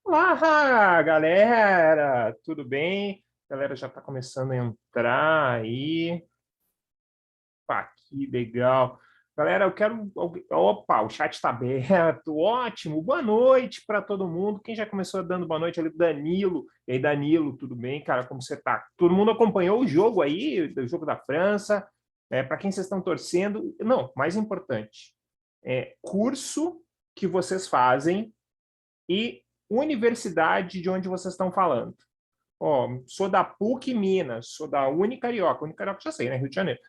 Olá, galera! Tudo bem? A galera já está começando a entrar aí. Pá, que legal. Galera, eu quero. Opa, o chat está aberto. Ótimo. Boa noite para todo mundo. Quem já começou dando boa noite ali? Danilo. E aí, Danilo, tudo bem, cara? Como você tá? Todo mundo acompanhou o jogo aí, o jogo da França? Para quem vocês estão torcendo? Não, mais importante, curso que vocês fazem e universidade de onde vocês estão falando. Ó, sou da PUC Minas, sou da Unicarioca. Unicarioca já sei, né? Rio de Janeiro.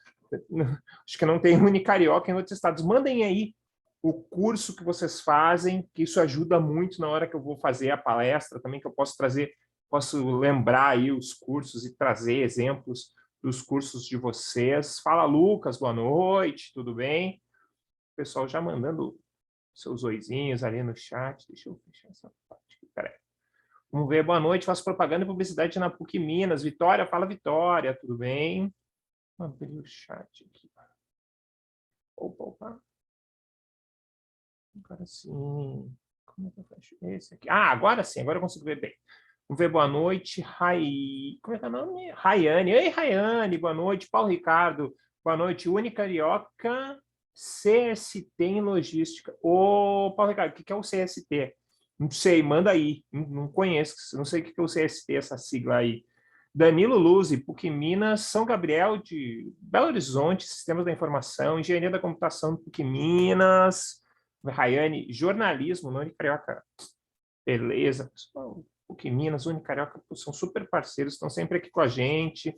Acho que não tem Unicarioca em outros estados. Mandem aí o curso que vocês fazem, que isso ajuda muito na hora que eu vou fazer a palestra também, que eu posso trazer, posso lembrar aí os cursos e trazer exemplos dos cursos de vocês. Fala, Lucas, boa noite, tudo bem? O pessoal já mandando seus oizinhos ali no chat. Deixa eu fechar essa parte aqui, peraí. Vamos ver, boa noite, faço propaganda e publicidade na PUC Minas. Vitória, fala Vitória, tudo bem? Vamos abrir o chat aqui. Opa, opa. Agora sim. Como é que eu fecho esse aqui? Ah, agora sim, agora eu consigo ver bem. Vamos ver, boa noite. Como é que é o nome? Raiane. Ei, Raiane, boa noite. Paulo Ricardo, boa noite. Unicarioca, CST em logística. Ô, Paulo Ricardo, o que é o CST? Não sei, manda aí. Não conheço, não sei o que é o CST, essa sigla aí. Danilo Luzi, PUC Minas, São Gabriel de Belo Horizonte, Sistemas da Informação, Engenharia da Computação, PUC Minas, Rayane, Jornalismo, não Carioca. Beleza, pessoal. PUC Minas, Unicarioca, são super parceiros, estão sempre aqui com a gente.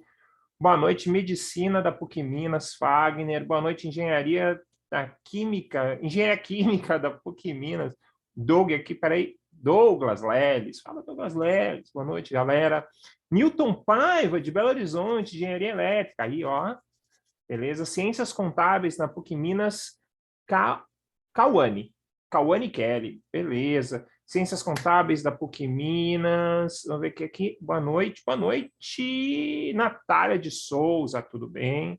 Boa noite, Medicina da PUC Minas, Fagner. Boa noite, Engenharia da Química, Engenharia Química da PUC Minas. Doug aqui, peraí. Douglas Leles. Fala, Douglas Leles. Boa noite, galera. Newton Paiva, de Belo Horizonte, Engenharia Elétrica. Aí, ó. Beleza. Ciências Contábeis na PUC Minas, Cauane. Cauane Kelly. Beleza. Ciências Contábeis da PUC Minas. Vamos ver aqui. Boa noite. Boa noite, Natália de Souza. Tudo bem?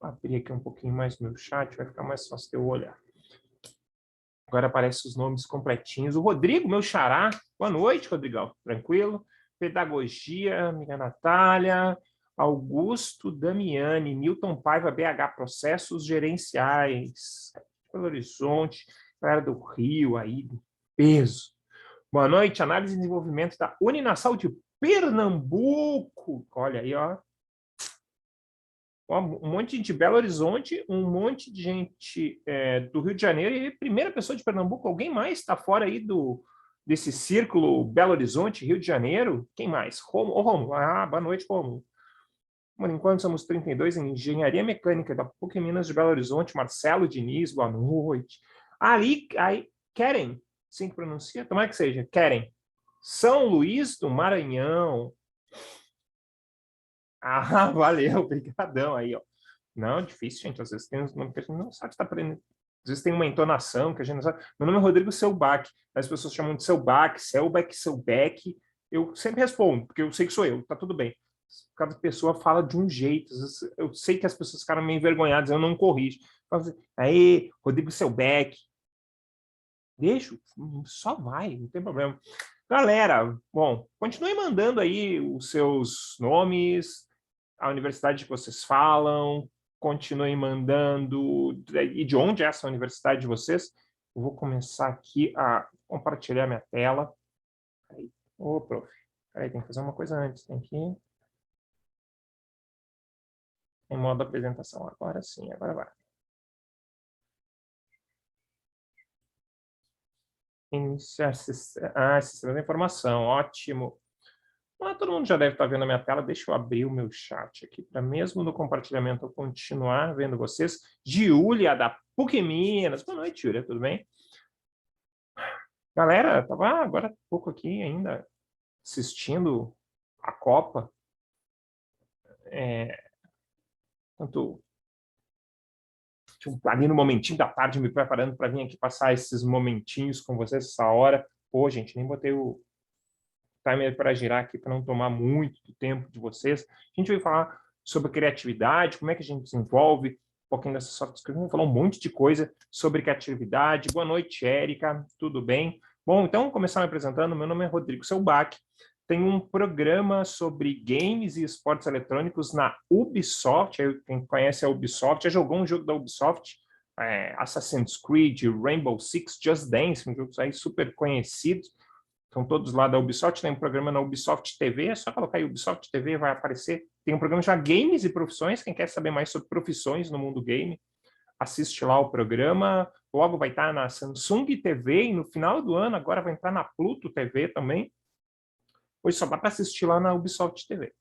Vou abrir aqui um pouquinho mais meu chat, vai ficar mais fácil de eu olhar. Agora aparecem os nomes completinhos. O Rodrigo, meu xará. Boa noite, Rodrigão. Tranquilo? Pedagogia, amiga Natália. Augusto Damiani, Newton Paiva, BH, Processos Gerenciais. Belo Horizonte, galera do Rio aí, do peso. Boa noite, análise e desenvolvimento da Uninasal de Pernambuco. Olha aí, ó. Um monte de gente de Belo Horizonte, um monte de gente do Rio de Janeiro e primeira pessoa de Pernambuco. Alguém mais está fora aí desse círculo Belo Horizonte, Rio de Janeiro? Quem mais? Romulo. Ah, boa noite, Romulo. Por enquanto somos 32 em Engenharia Mecânica da PUC Minas de Belo Horizonte. Marcelo Diniz, boa noite. Aí, Keren, assim que pronuncia? Tomara que seja, Keren. São Luís do Maranhão. Ah, valeu, obrigadão aí, ó. Não, difícil, gente. Às vezes tem uns nomes que a gente não sabe se está aprendendo. Às vezes tem uma entonação que a gente não sabe. Meu nome é Rodrigo Selbach. As pessoas chamam de Selbach, Selbach, Selbeck. Eu sempre respondo, porque eu sei que sou eu, tá tudo bem. Cada pessoa fala de um jeito. Eu sei que as pessoas ficaram meio envergonhadas, eu não corrijo. Assim, aí, Rodrigo Selbach. Deixa, só vai, não tem problema. Galera, bom, continue mandando aí os seus nomes, a universidade que vocês falam, continuem mandando, e de onde é essa universidade de vocês. Eu vou começar aqui a compartilhar minha tela. Aí, ô, prof, aí tem que fazer uma coisa antes, tem que ir em modo apresentação. Agora sim, agora vai. Iniciar sistema de informação, ótimo. Todo mundo já deve estar vendo a minha tela. Deixa eu abrir o meu chat aqui, para mesmo no compartilhamento eu continuar vendo vocês. Giulia, da PUC Minas. Boa noite, Giulia, tudo bem? Galera, estava agora há pouco aqui ainda assistindo a Copa. Tanto ali no momentinho da tarde, me preparando para vir aqui passar esses momentinhos com vocês, essa hora. Pô, gente, nem botei o timer para girar aqui para não tomar muito do tempo de vocês. A gente vai falar sobre criatividade, como é que a gente desenvolve um pouquinho dessa soft skills. Vamos falar um monte de coisa sobre criatividade. Boa noite, Érica, tudo bem? Bom, então, vou começar me apresentando. Meu nome é Rodrigo Selbach. Tenho um programa sobre games e esportes eletrônicos na Ubisoft. Quem conhece a Ubisoft já jogou um jogo da Ubisoft, Assassin's Creed, Rainbow Six, Just Dance, um jogo aí super conhecido. São todos lá da Ubisoft. Tem um programa na Ubisoft TV, é só colocar aí Ubisoft TV, vai aparecer. Tem um programa já Games e Profissões. Quem quer saber mais sobre profissões no mundo game, assiste lá o programa. Logo vai estar na Samsung TV e no final do ano agora vai entrar na Pluto TV também. Hoje só dá para assistir lá na Ubisoft TV.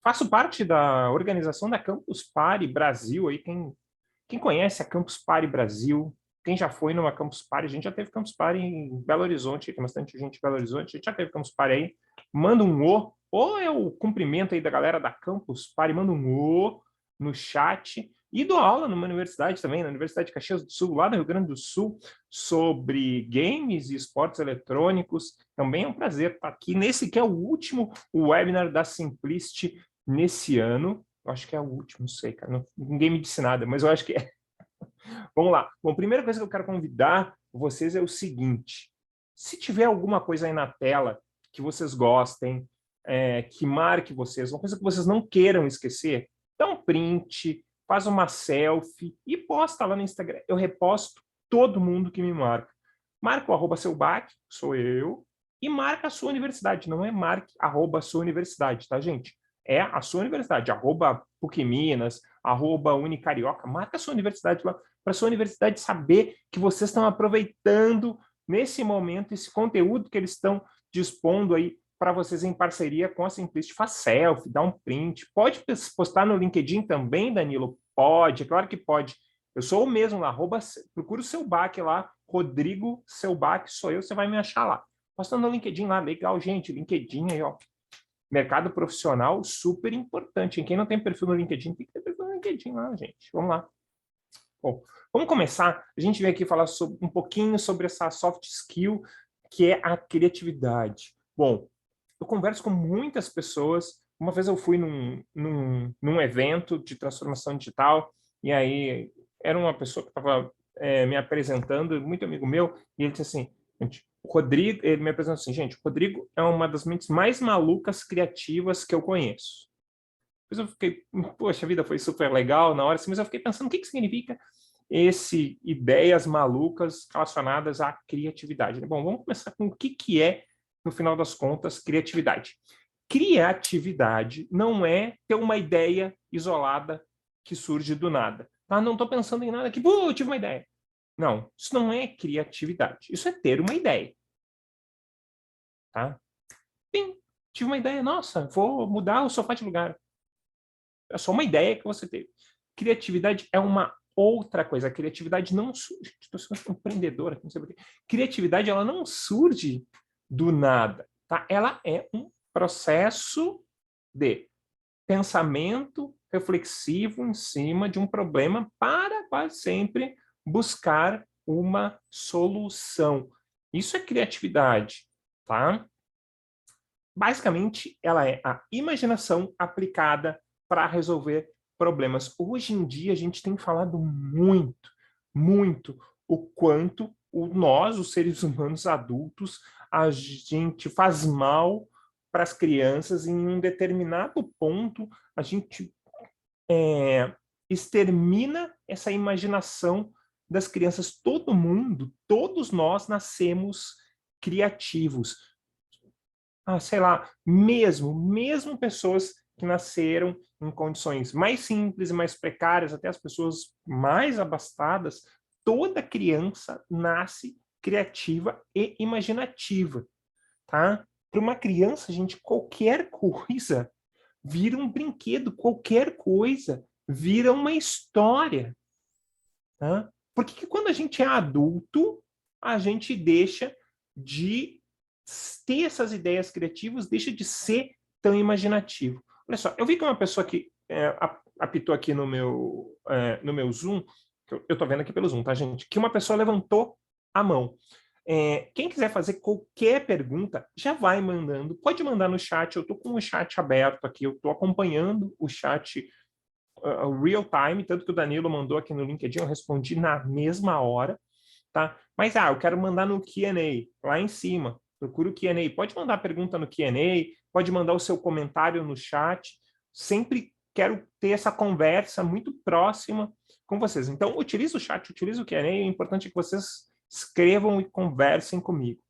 Faço parte da organização da Campus Party Brasil. Aí quem conhece a Campus Party Brasil, quem já foi numa Campus Party, a gente já teve Campus Party em Belo Horizonte, tem bastante gente em Belo Horizonte, a gente já teve Campus Party aí. Manda um O, ou é o cumprimento aí da galera da Campus Party, manda um O no chat. E dou aula numa universidade também, na Universidade de Caxias do Sul, lá do Rio Grande do Sul, sobre games e esportes eletrônicos. Também é um prazer estar aqui nesse que é o último webinar da Simplicity nesse ano. Eu acho que é o último, não sei, cara. Ninguém me disse nada, mas eu acho que é. Vamos lá. Bom, a primeira coisa que eu quero convidar vocês é o seguinte. Se tiver alguma coisa aí na tela que vocês gostem, que marque vocês, uma coisa que vocês não queiram esquecer, dá um print, faz uma selfie e posta lá no Instagram. Eu reposto todo mundo que me marca. Marca o @Selbach, sou eu, e marca a sua universidade. Não é marque @sua universidade, tá, gente? É a sua universidade, @PUC Minas, @Unicarioca. Marca a sua universidade lá, para a sua universidade saber que vocês estão aproveitando nesse momento esse conteúdo que eles estão dispondo aí para vocês em parceria com a Simplicity. Faz selfie, dá um print. Pode postar no LinkedIn também, Danilo? Pode, é claro que pode. Eu sou o mesmo lá, procura o Selbach lá, Rodrigo Selbach, sou eu, você vai me achar lá. Posta no LinkedIn lá, legal, gente, LinkedIn aí, ó. Mercado profissional, super importante. Quem não tem perfil no LinkedIn, tem que ter perfil no LinkedIn lá, gente. Vamos lá. Bom, vamos começar. A gente veio aqui falar um pouquinho sobre essa soft skill, que é a criatividade. Bom, eu converso com muitas pessoas. Uma vez eu fui num evento de transformação digital, e aí era uma pessoa que estava me apresentando, muito amigo meu, e ele disse assim, gente, o Rodrigo, ele me apresentou assim, gente, o Rodrigo é uma das mentes mais malucas criativas que eu conheço. Depois eu fiquei, poxa, a vida foi super legal na hora, assim, mas eu fiquei pensando o que significa esse ideias malucas relacionadas à criatividade. Bom, vamos começar com o que é, no final das contas, criatividade. Criatividade não é ter uma ideia isolada que surge do nada. Tá? Não estou pensando em nada que, eu tive uma ideia. Não, isso não é criatividade. Isso é ter uma ideia. Tá? Sim, tive uma ideia. Nossa, vou mudar o sofá de lugar. É só uma ideia que você teve. Criatividade é uma outra coisa. A criatividade não surge. Estou sendo empreendedora, não sei porquê. Criatividade ela não surge do nada. Tá? Ela é um processo de pensamento reflexivo em cima de um problema para quase sempre buscar uma solução. Isso é criatividade, tá? Basicamente, ela é a imaginação aplicada para resolver problemas. Hoje em dia, a gente tem falado muito, o quanto nós, os seres humanos adultos, a gente faz mal para as crianças em um determinado ponto, a gente extermina essa imaginação das crianças. Todo mundo, todos nós nascemos criativos. Sei lá, mesmo pessoas que nasceram em condições mais simples e mais precárias, até as pessoas mais abastadas, toda criança nasce criativa e imaginativa, tá? Para uma criança, gente, qualquer coisa vira um brinquedo, qualquer coisa vira uma história, tá? Por que quando a gente é adulto, a gente deixa de ter essas ideias criativas, deixa de ser tão imaginativo? Olha só, eu vi que uma pessoa que apitou aqui no meu Zoom, que eu estou vendo aqui pelo Zoom, tá, gente? Que uma pessoa levantou a mão. Quem quiser fazer qualquer pergunta, já vai mandando. Pode mandar no chat, eu estou com o chat aberto aqui, eu estou acompanhando o chat real time, tanto que o Danilo mandou aqui no LinkedIn, eu respondi na mesma hora. tá? Mas, eu quero mandar no Q&A, lá em cima. Procura o Q&A. Pode mandar pergunta no Q&A, pode mandar o seu comentário no chat. Sempre quero ter essa conversa muito próxima com vocês. Então, utilize o chat, utilize o Q&A. O importante é que vocês escrevam e conversem comigo.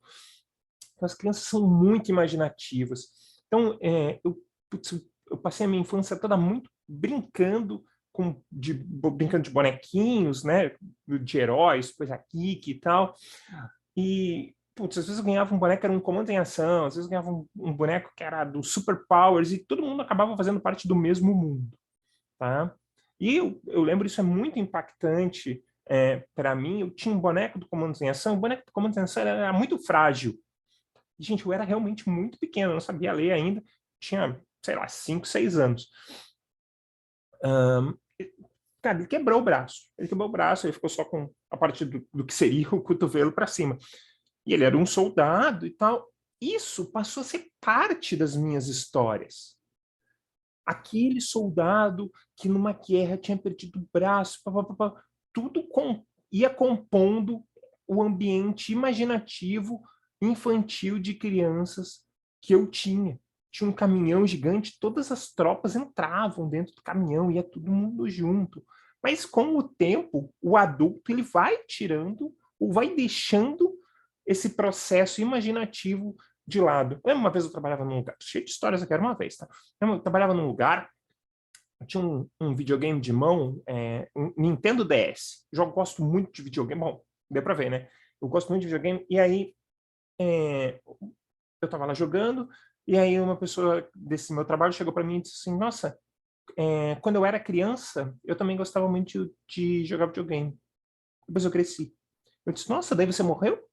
Então, as crianças são muito imaginativas. Então, eu passei a minha infância toda muito brincando brincando de bonequinhos, né, de heróis, coisa geek e tal. E, às vezes eu ganhava um boneco que era um comando em ação, às vezes eu ganhava um boneco que era do Super Powers, e todo mundo acabava fazendo parte do mesmo mundo, tá? E eu lembro, isso é muito impactante para mim. Eu tinha um boneco do Comandos em Ação, o boneco do Comandos em Ação era muito frágil. E, gente, eu era realmente muito pequeno, eu não sabia ler ainda, tinha, sei lá, 5, 6 anos. Cara, ele quebrou o braço. Ele ficou só com a parte do que seria o cotovelo para cima. E ele era um soldado e tal. Isso passou a ser parte das minhas histórias. Aquele soldado que numa guerra tinha perdido o braço, tudo ia compondo o ambiente imaginativo infantil de crianças que eu tinha. Tinha um caminhão gigante, todas as tropas entravam dentro do caminhão, ia todo mundo junto. Mas com o tempo, o adulto ele vai tirando ou vai deixando esse processo imaginativo de lado. Uma vez eu trabalhava num lugar, cheio de histórias aqui, era uma vez, tá? Eu trabalhava num lugar, tinha um videogame de mão, um Nintendo DS. Eu gosto muito de videogame, bom, deu pra ver, né? Eu gosto muito de videogame, e aí eu tava lá jogando, e aí uma pessoa desse meu trabalho chegou para mim e disse assim, nossa, quando eu era criança, eu também gostava muito de jogar videogame. Depois eu cresci. Eu disse, nossa, daí você morreu?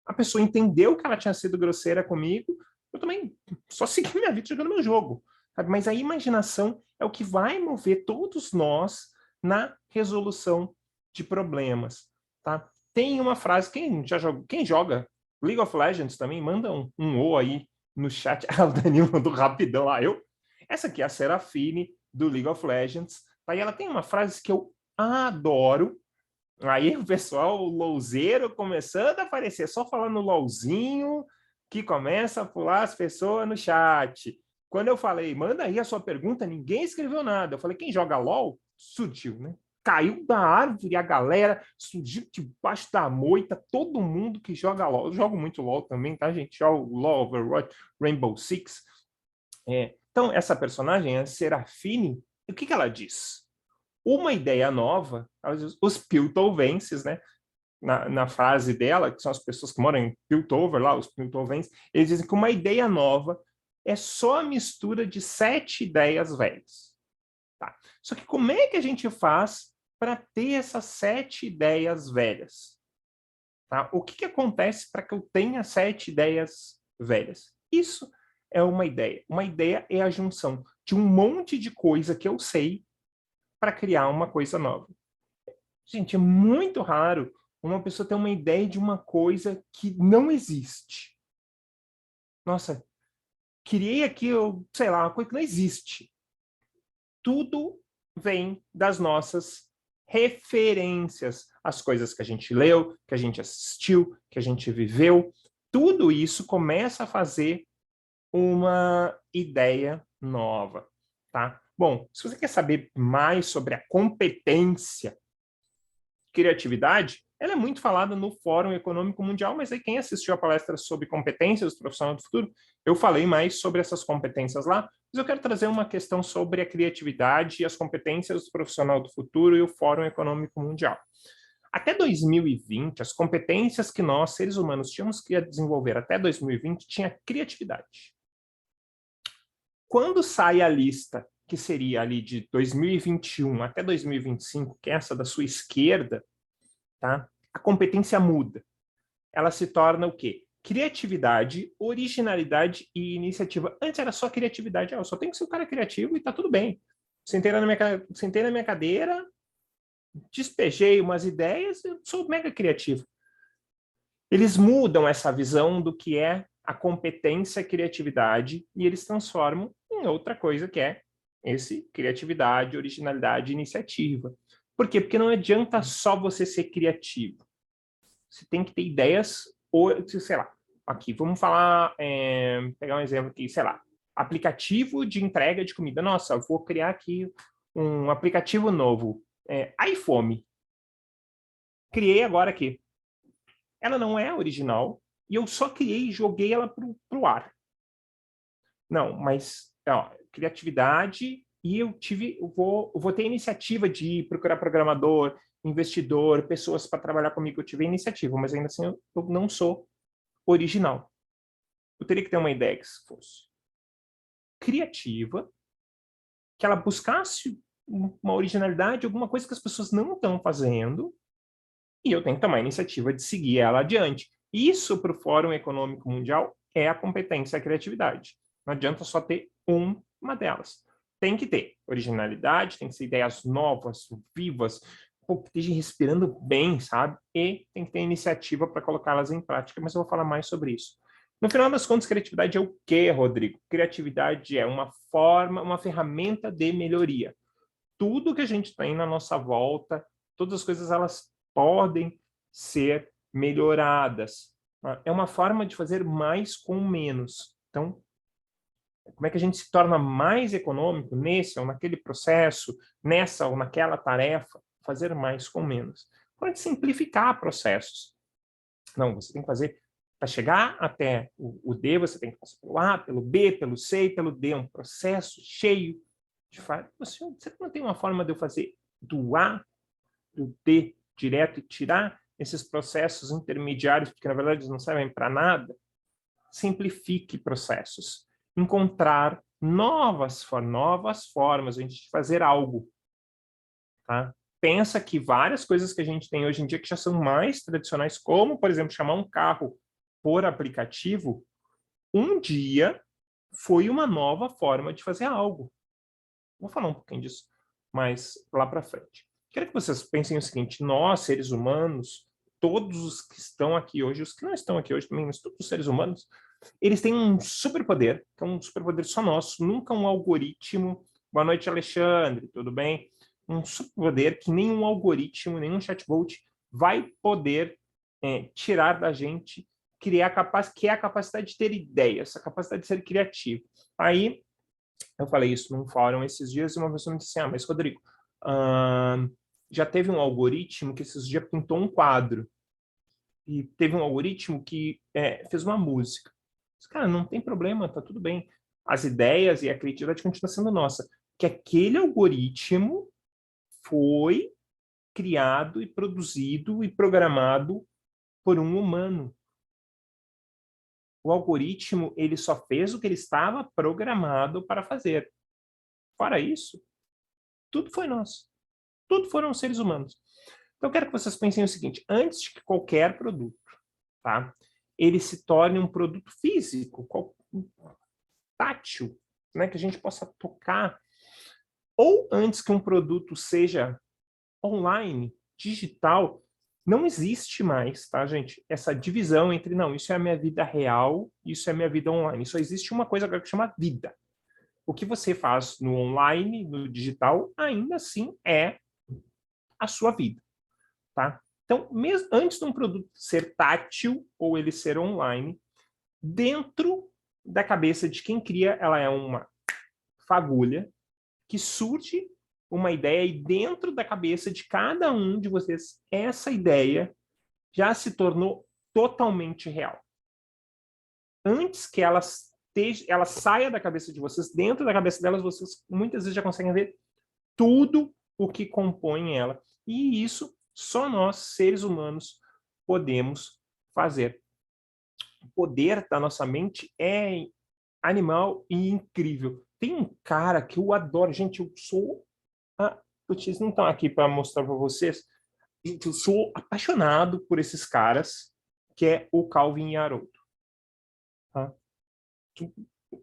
A pessoa entendeu que ela tinha sido grosseira comigo, eu também só segui minha vida jogando meu jogo. Sabe? Mas a imaginação é o que vai mover todos nós na resolução de problemas. Tá? Tem uma frase, quem joga League of Legends também, manda um O aí no chat. O Danilo mandou rapidão lá, Essa aqui é a Serafine do League of Legends. Tá? E ela tem uma frase que eu adoro. Aí o pessoal, o louzeiro, começando a aparecer, só falando LOLzinho, que começa a pular as pessoas no chat. Quando eu falei, manda aí a sua pergunta, ninguém escreveu nada. Eu falei, quem joga LOL? Surgiu, né? Caiu da árvore a galera, surgiu debaixo da moita, todo mundo que joga LOL. Eu jogo muito LOL também, tá, gente? Jogo LOL, Overwatch, Rainbow Six. Então, essa personagem, a Serafine, o que ela diz? Uma ideia nova, os Piltovenses, né? Na frase dela, que são as pessoas que moram em Piltover, lá, os Piltovenses, eles dizem que uma ideia nova é só a mistura de 7 ideias velhas. Tá? Só que como é que a gente faz para ter essas 7 ideias velhas? Tá? O que acontece para que eu tenha 7 ideias velhas? Isso é uma ideia. Uma ideia é a junção de um monte de coisa que eu sei para criar uma coisa nova. Gente, é muito raro uma pessoa ter uma ideia de uma coisa que não existe. Nossa, criei aqui, sei lá, uma coisa que não existe. Tudo vem das nossas referências, as coisas que a gente leu, que a gente assistiu, que a gente viveu. Tudo isso começa a fazer uma ideia nova, tá? Bom, se você quer saber mais sobre a competência criatividade, ela é muito falada no Fórum Econômico Mundial, mas aí quem assistiu a palestra sobre competências do profissional do futuro, eu falei mais sobre essas competências lá, mas eu quero trazer uma questão sobre a criatividade e as competências do profissional do futuro e o Fórum Econômico Mundial. Até 2020, as competências que nós, seres humanos, tínhamos que desenvolver até 2020 tinha criatividade. Quando sai a lista, que seria ali de 2021 até 2025, que é essa da sua esquerda, tá? A competência muda. Ela se torna o quê? Criatividade, originalidade e iniciativa. Antes era só criatividade. Eu só tenho que ser um cara criativo e tá tudo bem. Sentei na minha cadeira, despejei umas ideias, eu sou mega criativo. Eles mudam essa visão do que é a competência e criatividade e eles transformam em outra coisa que é esse criatividade, originalidade e iniciativa. Por quê? Porque não adianta só você ser criativo. Você tem que ter ideias, ou, sei lá, aqui, vamos falar, pegar um exemplo aqui, sei lá, aplicativo de entrega de comida. Nossa, eu vou criar aqui um aplicativo novo, iFome. Criei agora aqui. Ela não é original, e eu só criei e joguei ela pro ar. Não, mas ó, criatividade, e eu vou ter iniciativa de procurar programador, investidor, pessoas para trabalhar comigo. Eu tive iniciativa, mas ainda assim eu não sou original. Eu teria que ter uma ideia que fosse criativa, que ela buscasse uma originalidade, alguma coisa que as pessoas não estão fazendo, e eu tenho que tomar a iniciativa de seguir ela adiante. Isso, para o Fórum Econômico Mundial, é a competência, a criatividade. Não adianta só ter uma delas. Tem que ter originalidade, tem que ser ideias novas, vivas, que esteja respirando bem, sabe? E tem que ter iniciativa para colocá-las em prática, mas eu vou falar mais sobre isso. No final das contas, criatividade é o quê, Rodrigo? Criatividade é uma forma, uma ferramenta de melhoria. Tudo que a gente tem na nossa volta, todas as coisas, elas podem ser melhoradas. É uma forma de fazer mais com menos. Então, como é que a gente se torna mais econômico nesse ou naquele processo, nessa ou naquela tarefa? Fazer mais com menos. Pode simplificar processos. Não, você tem que fazer, para chegar até o D, você tem que passar pelo A, pelo B, pelo C e pelo D. Um processo cheio de fato. Você não tem uma forma de eu fazer do A, do D direto e tirar esses processos intermediários, porque na verdade eles não servem para nada? Simplifique processos. Encontrar novas formas de fazer algo. Tá? Pensa que várias coisas que a gente tem hoje em dia que já são mais tradicionais, como, por exemplo, chamar um carro por aplicativo, um dia foi uma nova forma de fazer algo. Vou falar um pouquinho disso mais lá para frente. Quero que vocês pensem o seguinte: nós, seres humanos, todos os que estão aqui hoje, os que não estão aqui hoje também, mas todos os seres humanos, eles têm um superpoder, que é um superpoder só nosso, nunca um algoritmo. Boa noite, Alexandre, tudo bem? Um superpoder que nenhum algoritmo, nenhum chatbot vai poder tirar da gente, que é a capacidade de ter ideias, a capacidade de ser criativo. Aí, eu falei isso num fórum esses dias e uma pessoa me disse assim, mas Rodrigo, já teve um algoritmo que esses dias pintou um quadro e teve um algoritmo que fez uma música. Cara, não tem problema, tá tudo bem. As ideias e a criatividade continuam sendo nossa. Que aquele algoritmo foi criado e produzido e programado por um humano. O algoritmo, ele só fez o que ele estava programado para fazer. Fora isso, tudo foi nosso. Tudo foram seres humanos. Então, eu quero que vocês pensem o seguinte: antes de que qualquer produto, tá, ele se torne um produto físico, tátil, né, que a gente possa tocar, ou antes que um produto seja online, digital, não existe mais, tá, gente? Essa divisão entre, não, isso é a minha vida real, isso é a minha vida online. Só existe uma coisa agora que chama vida. O que você faz no online, no digital, ainda assim é a sua vida, tá? Então, mesmo antes de um produto ser tátil ou ele ser online, dentro da cabeça de quem cria, ela é uma fagulha que surge uma ideia e dentro da cabeça de cada um de vocês, essa ideia já se tornou totalmente real. Antes que ela saia da cabeça de vocês, dentro da cabeça delas, vocês muitas vezes já conseguem ver tudo o que compõe ela. E isso só nós, seres humanos, podemos fazer. O poder da nossa mente é animal e incrível. Tem um cara que eu adoro. Gente, eu sou... vocês não estão aqui para mostrar para vocês. Eu sou apaixonado por esses caras, que é o Calvin e Haroldo. Tá?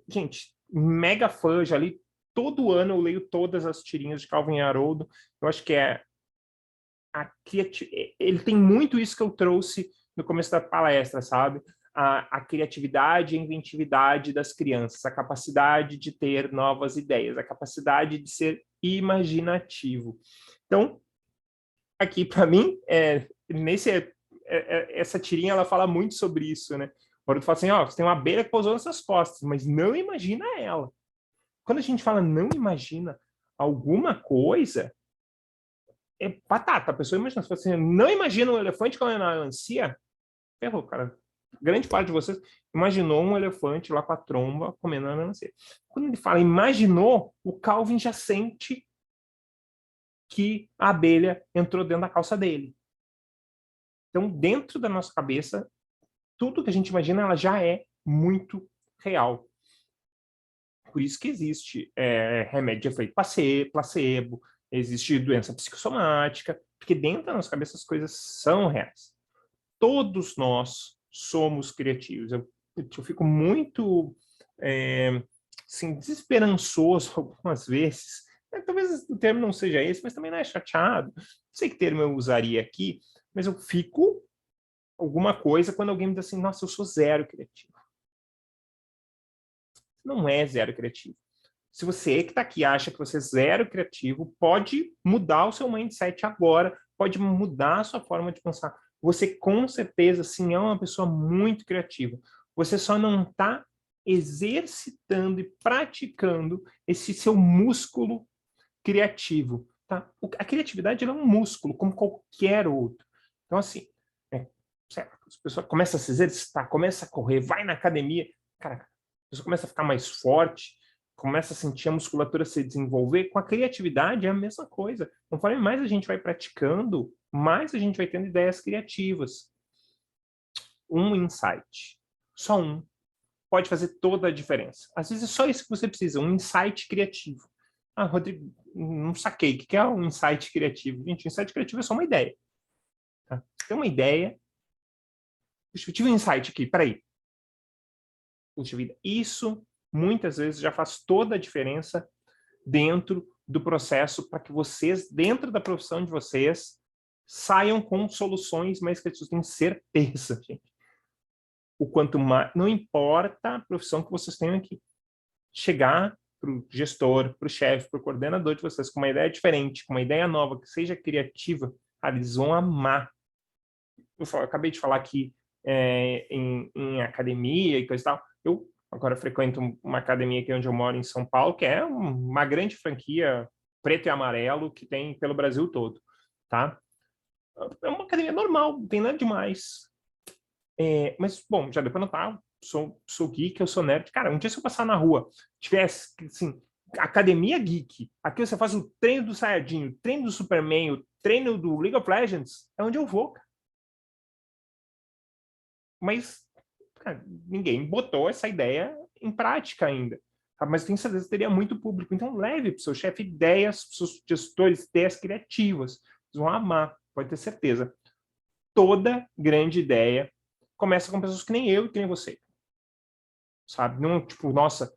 Gente, mega fã, já li todo ano, eu leio todas as tirinhas de Calvin e Haroldo. Eu acho que ele tem muito isso que eu trouxe no começo da palestra, sabe? A criatividade e a inventividade das crianças, a capacidade de ter novas ideias, a capacidade de ser imaginativo. Então, aqui, para mim, essa tirinha, ela fala muito sobre isso, né? O Boruto fala assim, ó, você tem uma abelha que pousou nas suas costas, mas não imagina ela. Quando a gente fala não imagina alguma coisa, é batata. A pessoa imagina, se você não imagina um elefante comendo uma melancia, ferrou, cara. Grande parte de vocês imaginou um elefante lá com a tromba comendo a melancia. Quando ele fala imaginou, o Calvin já sente que a abelha entrou dentro da calça dele. Então, dentro da nossa cabeça, tudo que a gente imagina, ela já é muito real. Por isso que existe remédio de efeito placebo, existe doença psicossomática, porque dentro da nossa cabeça as coisas são reais. Todos nós somos criativos. Eu fico muito assim, desesperançoso algumas vezes. Talvez o termo não seja esse, mas também não é chateado. Não sei que termo eu usaria aqui, mas eu fico alguma coisa quando alguém me diz assim, nossa, eu sou zero criativo. Não é zero criativo. Se você que está aqui acha que você é zero criativo, pode mudar o seu mindset agora, pode mudar a sua forma de pensar. Você com certeza, sim, é uma pessoa muito criativa. Você só não está exercitando e praticando esse seu músculo criativo. Tá? A criatividade é um músculo, como qualquer outro. Então, assim, certo, a pessoa começa a se exercitar, começa a correr, vai na academia, cara, a pessoa começa a ficar mais forte, começa a sentir a musculatura se desenvolver. Com a criatividade é a mesma coisa. Conforme mais a gente vai praticando, mais a gente vai tendo ideias criativas. Um insight, só um, pode fazer toda a diferença. Às vezes é só isso que você precisa, um insight criativo. Ah, Rodrigo, não saquei. O que é um insight criativo? Gente, um insight criativo é só uma ideia. Tá? Tem uma ideia. Puxa, eu tive um insight aqui, peraí. Puxa vida, isso muitas vezes já faz toda a diferença dentro do processo para que vocês, dentro da profissão de vocês, saiam com soluções mais criativas. Tenho certeza, gente. O quanto mais, não importa a profissão que vocês tenham aqui. Chegar para o gestor, para o chefe, para o coordenador de vocês com uma ideia diferente, com uma ideia nova, que seja criativa, cara, eles vão amar. Eu acabei de falar aqui em academia e coisa e tal. Eu agora frequento uma academia aqui onde eu moro, em São Paulo, que é uma grande franquia preto e amarelo que tem pelo Brasil todo, tá? É uma academia normal, não tem nada demais. Mas, bom, já deu para notar, sou geek, eu sou nerd. Cara, um dia se eu passar na rua, tivesse, assim, academia geek, aqui você faz o treino do Saiyajin, o treino do Superman, o treino do League of Legends, é onde eu vou, cara. Mas cara, ninguém botou essa ideia em prática ainda. Mas tenho certeza que teria muito público. Então, leve para o seu chefe ideias, para os seus gestores, ideias criativas. Eles vão amar, pode ter certeza. Toda grande ideia começa com pessoas que nem eu e que nem você. Sabe? Não, tipo, nossa,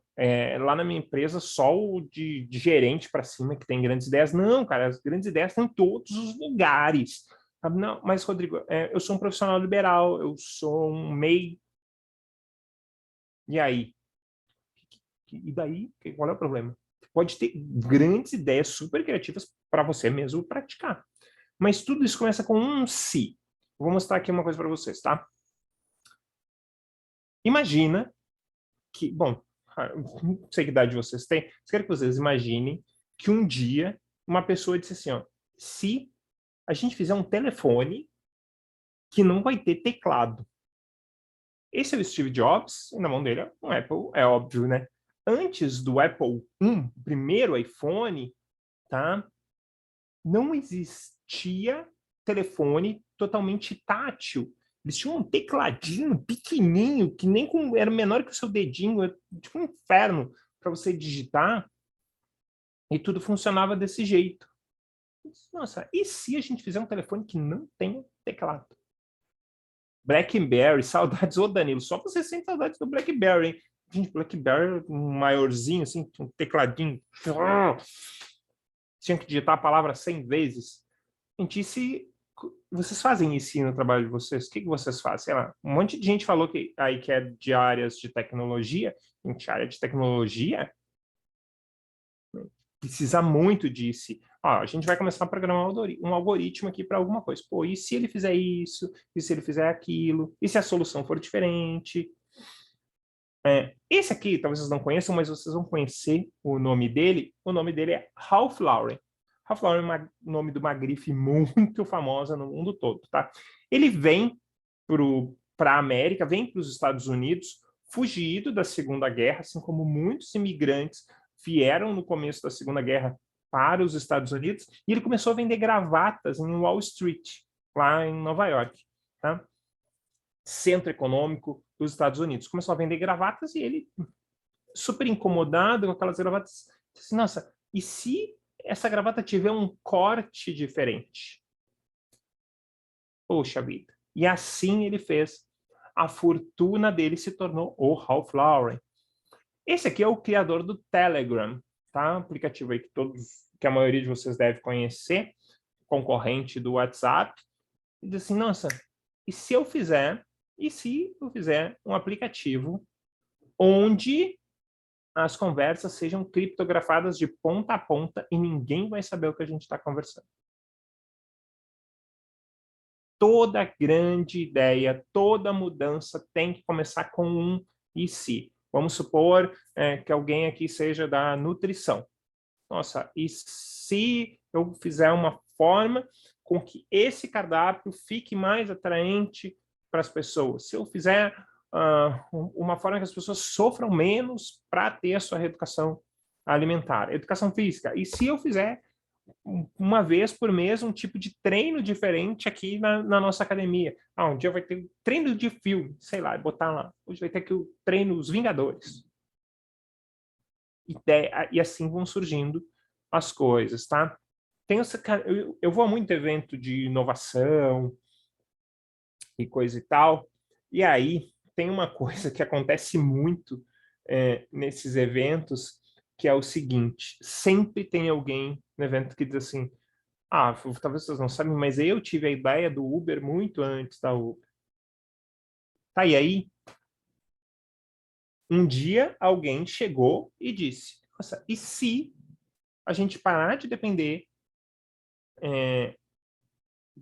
lá na minha empresa, só o de gerente para cima que tem grandes ideias. Não, cara, as grandes ideias estão em todos os lugares. Sabe? Não, mas, Rodrigo, eu sou um profissional liberal, eu sou um MEI. E aí? E daí, qual é o problema? Pode ter grandes ideias super criativas para você mesmo praticar. Mas tudo isso começa com um se. Vou mostrar aqui uma coisa para vocês, tá? Imagina que, bom, não sei que idade vocês têm, mas quero que vocês imaginem que um dia uma pessoa disse assim, ó, se a gente fizer um telefone que não vai ter teclado. Esse é o Steve Jobs, e na mão dele é um Apple, é óbvio, né? Antes do Apple I, o primeiro iPhone, tá? Não existia telefone totalmente tátil. Eles tinham um tecladinho pequenininho, que nem com, era menor que o seu dedinho, tipo um inferno para você digitar, e tudo funcionava desse jeito. Nossa, e se a gente fizer um telefone que não tem teclado? BlackBerry, saudades, ô Danilo, só você sente saudades do BlackBerry, hein? Gente, BlackBerry, um maiorzinho, assim, um tecladinho. Tinha que digitar a palavra 100 vezes. Gente, e se vocês fazem isso no trabalho de vocês? O que vocês fazem? Sei lá, um monte de gente falou que aí que é de áreas de tecnologia. Gente, área de tecnologia? precisa muito disso. Ó, a gente vai começar a programar um algoritmo aqui para alguma coisa. Pô, e se ele fizer isso? E se ele fizer aquilo? E se a solução for diferente? Esse aqui, talvez vocês não conheçam, mas vocês vão conhecer o nome dele. O nome dele é Ralph Lauren. Ralph Lauren é o nome de uma grife muito famosa no mundo todo, tá? Ele vem para a América, vem para os Estados Unidos, fugido da Segunda Guerra, assim como muitos imigrantes vieram no começo da Segunda Guerra para os Estados Unidos, e ele começou a vender gravatas em Wall Street, lá em Nova York, tá? Centro econômico dos Estados Unidos. Começou a vender gravatas e ele, super incomodado com aquelas gravatas, disse, nossa, e se essa gravata tiver um corte diferente? Poxa vida. E assim ele fez. A fortuna dele se tornou o Ralph Lauren. Esse aqui é o criador do Telegram, tá? Aplicativo aí que a maioria de vocês deve conhecer, concorrente do WhatsApp. E diz assim, nossa, e se eu fizer um aplicativo onde as conversas sejam criptografadas de ponta a ponta e ninguém vai saber o que a gente está conversando? Toda grande ideia, toda mudança tem que começar com um e se. Vamos supor que alguém aqui seja da nutrição. Nossa, e se eu fizer uma forma com que esse cardápio fique mais atraente para as pessoas? Se eu fizer uma forma que as pessoas sofram menos para ter a sua reeducação alimentar, educação física. E se eu fizer uma vez por mês um tipo de treino diferente aqui na nossa academia. Um dia vai ter treino de filme, sei lá, botar lá. Hoje vai ter aqui o treino Os Vingadores. E assim vão surgindo as coisas, tá? Eu vou a muito evento de inovação e coisa e tal, e aí tem uma coisa que acontece muito nesses eventos, que é o seguinte, sempre tem alguém no evento que diz assim, talvez vocês não sabem, mas eu tive a ideia do Uber muito antes da Uber. Tá, e aí, um dia alguém chegou e disse, nossa, e se a gente parar de depender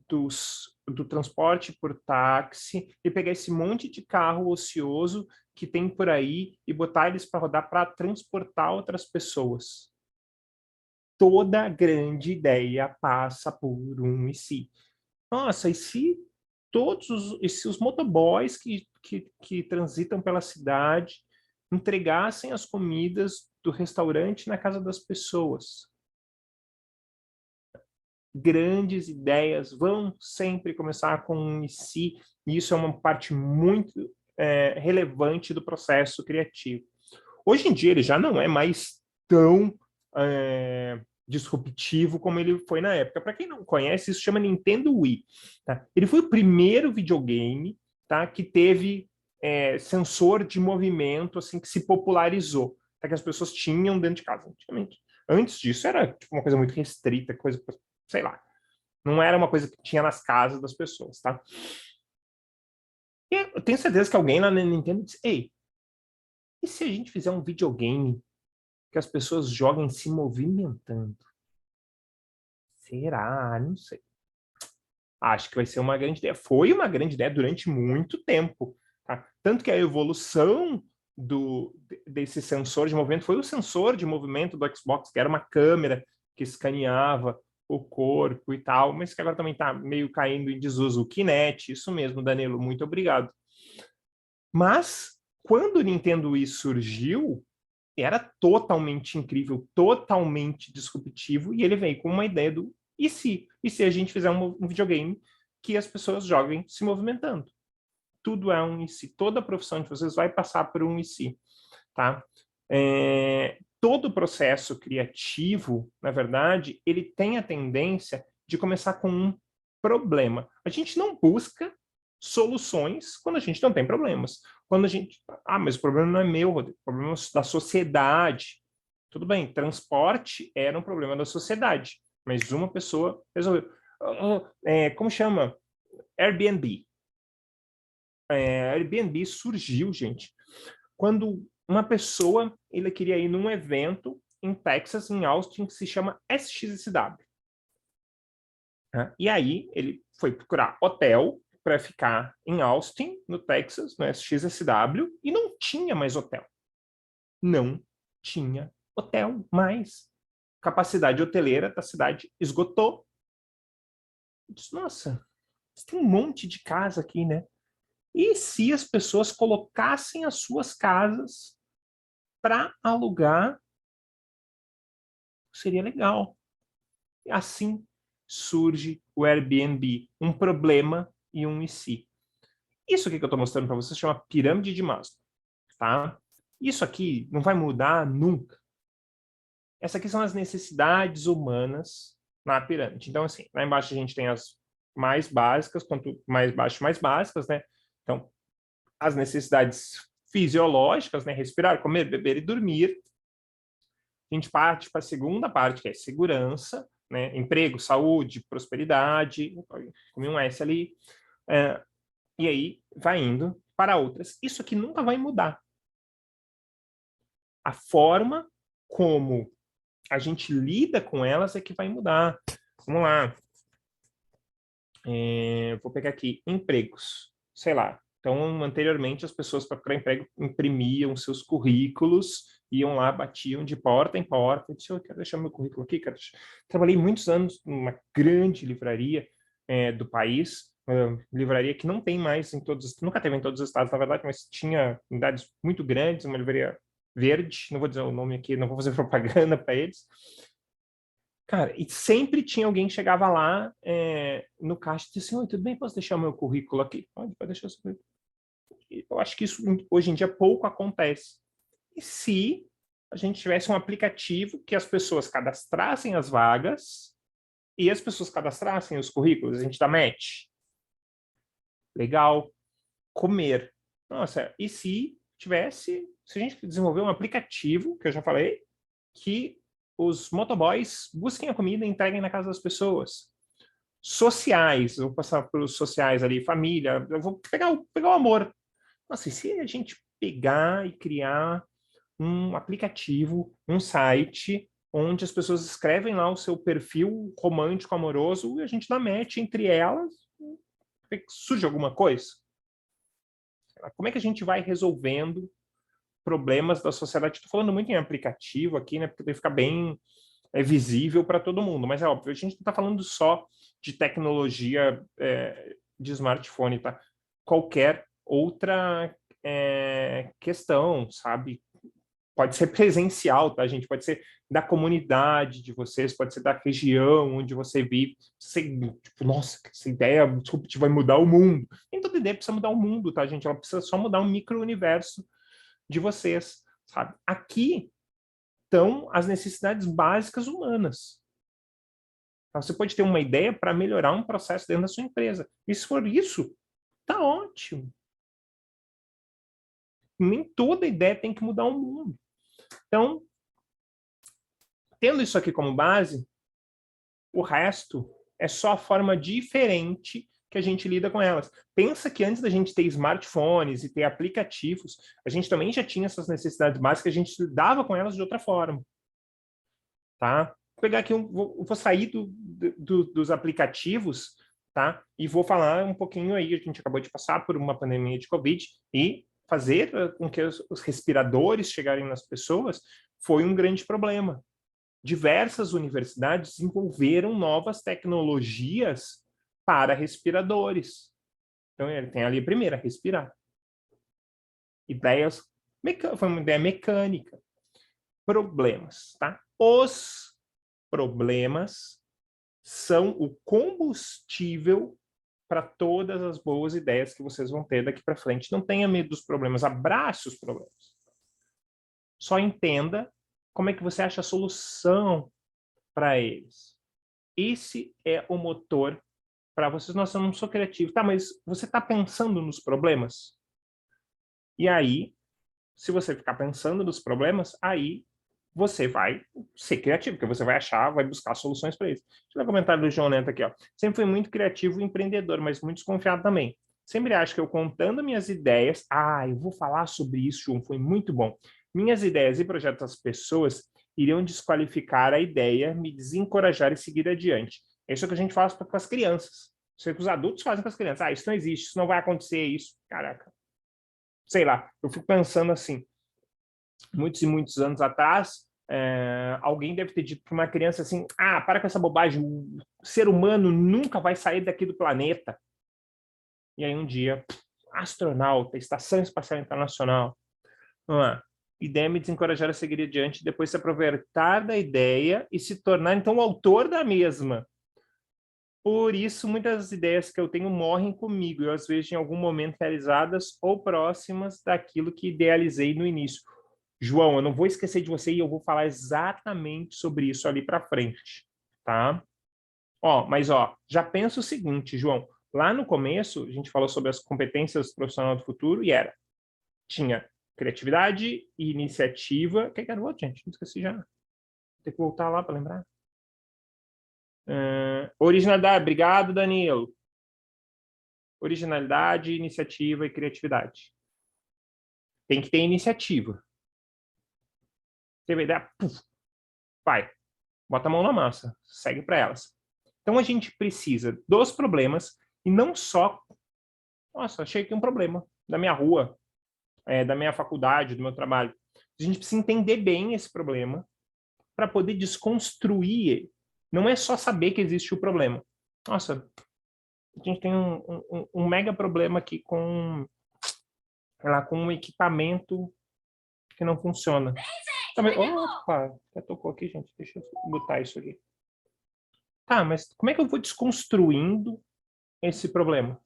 do transporte por táxi e pegar esse monte de carro ocioso que tem por aí e botar eles para rodar para transportar outras pessoas? Toda grande ideia passa por um e se. Nossa, e se os motoboys que transitam pela cidade entregassem as comidas do restaurante na casa das pessoas? Grandes ideias vão sempre começar com um e se, e isso é uma parte muito relevante do processo criativo. Hoje em dia ele já não é mais tão disruptivo como ele foi na época. Para quem não conhece, isso chama Nintendo Wii. Tá? Ele foi o primeiro videogame, tá, que teve sensor de movimento, assim, que se popularizou, tá, que as pessoas tinham dentro de casa antigamente. Antes disso era tipo, uma coisa muito restrita, coisa, sei lá, não era uma coisa que tinha nas casas das pessoas, tá? E eu tenho certeza que alguém lá na Nintendo disse, ei, e se a gente fizer um videogame que as pessoas joguem se movimentando? Será? Não sei. Acho que vai ser uma grande ideia. Foi uma grande ideia durante muito tempo. Tá? Tanto que a evolução desse sensor de movimento foi o sensor de movimento do Xbox, que era uma câmera que escaneava o corpo e tal, mas que agora também está meio caindo em desuso. O Kinect, isso mesmo, Danilo, muito obrigado. Mas, quando o Nintendo Wii surgiu, era totalmente incrível, totalmente disruptivo, e ele veio com uma ideia do e se? E se a gente fizer um videogame que as pessoas joguem se movimentando? Tudo é um e se. Toda a profissão de vocês vai passar por um e se. Tá? Todo o processo criativo, na verdade, ele tem a tendência de começar com um problema. A gente não busca soluções quando a gente não tem problemas. Quando a gente... mas o problema não é meu, Rodrigo. O problema é da sociedade. Tudo bem, transporte era um problema da sociedade, mas uma pessoa resolveu. Como chama? Airbnb. Airbnb surgiu, gente, quando uma pessoa ele queria ir num evento em Texas, em Austin, que se chama SXSW. E aí ele foi procurar hotel para ficar em Austin, no Texas, no SXSW, e não tinha mais hotel. Não tinha hotel mais. Capacidade hoteleira da cidade esgotou. Eu disse, nossa, tem um monte de casa aqui, né? E se as pessoas colocassem as suas casas para alugar, seria legal. E assim surge o Airbnb, um problema e um e se. Isso aqui que eu estou mostrando para vocês chama pirâmide de Maslow, tá? Isso aqui não vai mudar nunca. Essas aqui são as necessidades humanas na pirâmide. Então, assim, lá embaixo a gente tem as mais básicas, quanto mais baixo, mais básicas, né? Então, as necessidades fisiológicas, né? Respirar, comer, beber e dormir. A gente parte para a segunda parte, que é segurança, né? Emprego, saúde, prosperidade. Comi um S ali. E aí vai indo para outras. Isso aqui nunca vai mudar. A forma como a gente lida com elas é que vai mudar. Vamos lá. Vou pegar aqui empregos. Sei lá. Então, anteriormente, as pessoas para procurar emprego imprimiam seus currículos, iam lá, batiam de porta em porta. Eu quero deixar meu currículo aqui, cara. Trabalhei muitos anos numa grande livraria do país, livraria que não tem mais em todos, nunca teve em todos os estados, na verdade, mas tinha unidades muito grandes, uma livraria verde, não vou dizer o nome aqui, não vou fazer propaganda para eles. Cara, e sempre tinha alguém que chegava lá no caixa e disse assim, oi, tudo bem, posso deixar o meu currículo aqui? Pode deixar o seu currículo. Eu acho que isso hoje em dia pouco acontece. E se a gente tivesse um aplicativo que as pessoas cadastrassem as vagas e as pessoas cadastrassem os currículos, a gente dá match? Legal. Comer. Nossa, e se a gente desenvolver um aplicativo, que eu já falei, que os motoboys busquem a comida e entreguem na casa das pessoas. Sociais, eu vou passar para os sociais ali, família, eu vou pegar o amor. Nossa, e se a gente pegar e criar um aplicativo, um site, onde as pessoas escrevem lá o seu perfil romântico, amoroso, e a gente dá match entre elas, surge alguma coisa? Como é que a gente vai resolvendo problemas da sociedade? Estou falando muito em aplicativo aqui, né? Porque fica bem visível para todo mundo. Mas é óbvio, a gente não está falando só de tecnologia de smartphone, tá? Qualquer outra questão, sabe? Pode ser presencial, tá, gente? Pode ser da comunidade de vocês, pode ser da região onde você vive. Você, tipo, nossa, essa ideia vai mudar o mundo. Nem toda ideia precisa mudar o mundo, tá, gente? Ela precisa só mudar um micro-universo de vocês, sabe? Aqui estão as necessidades básicas humanas. Você pode ter uma ideia para melhorar um processo dentro da sua empresa. E se for isso, tá ótimo. Nem toda ideia tem que mudar o mundo. Então, tendo isso aqui como base, o resto é só a forma diferente que a gente lida com elas. Pensa que antes da gente ter smartphones e ter aplicativos, a gente também já tinha essas necessidades básicas, a gente lidava com elas de outra forma. Tá? Vou pegar aqui, vou sair dos aplicativos, tá? E vou falar um pouquinho aí, a gente acabou de passar por uma pandemia de Covid e fazer com que os respiradores chegarem nas pessoas foi um grande problema. Diversas universidades desenvolveram novas tecnologias para respiradores. Então, ele tem ali a primeira, respirar. Foi uma ideia mecânica. Problemas, tá? Os problemas são o combustível para todas as boas ideias que vocês vão ter daqui para frente. Não tenha medo dos problemas, abrace os problemas. Só entenda como é que você acha a solução para eles. Esse é o motor para vocês. Nossa, eu não sou criativo. Tá, mas você está pensando nos problemas? E aí, se você ficar pensando nos problemas, aí você vai ser criativo, porque você vai achar, vai buscar soluções para isso. Deixa eu ver o comentário do João Neto aqui, ó. Sempre fui muito criativo e empreendedor, mas muito desconfiado também. Sempre acho que eu contando minhas ideias, eu vou falar sobre isso, João, foi muito bom. Minhas ideias e projetos das pessoas, iriam desqualificar a ideia, me desencorajar e seguir adiante. É isso que a gente faz com as crianças. Isso é que os adultos fazem com as crianças. Ah, isso não existe, isso não vai acontecer, isso. Caraca. Sei lá, eu fico pensando assim, muitos e muitos anos atrás, alguém deve ter dito para uma criança assim, ah, para com essa bobagem, o ser humano nunca vai sair daqui do planeta. E aí um dia, astronauta, Estação Espacial Internacional, ideia me desencorajar a seguir adiante, depois se aproveitar da ideia e se tornar, então, o autor da mesma. Por isso, muitas ideias que eu tenho morrem comigo, eu as vejo em algum momento realizadas ou próximas daquilo que idealizei no início. João, eu não vou esquecer de você e eu vou falar exatamente sobre isso ali para frente, tá? Mas já pensa o seguinte, João, lá no começo a gente falou sobre as competências profissionais do futuro e tinha criatividade e iniciativa. O que era o outro, gente? Não esqueci já. Tem que voltar lá para lembrar. Originalidade, obrigado, Danilo. Originalidade, iniciativa e criatividade. Tem que ter iniciativa. Teve ideia? Puf, vai. Bota a mão na massa. Segue para elas. Então, a gente precisa dos problemas e não só... Nossa, achei que um problema da minha rua, da minha faculdade, do meu trabalho. A gente precisa entender bem esse problema para poder desconstruir ele. Não é só saber que existe o problema. Nossa, a gente tem um mega problema aqui com um equipamento que não funciona. Também, opa, já tocou aqui, gente. Deixa eu botar isso aqui. Tá, mas como é que eu vou desconstruindo esse problema?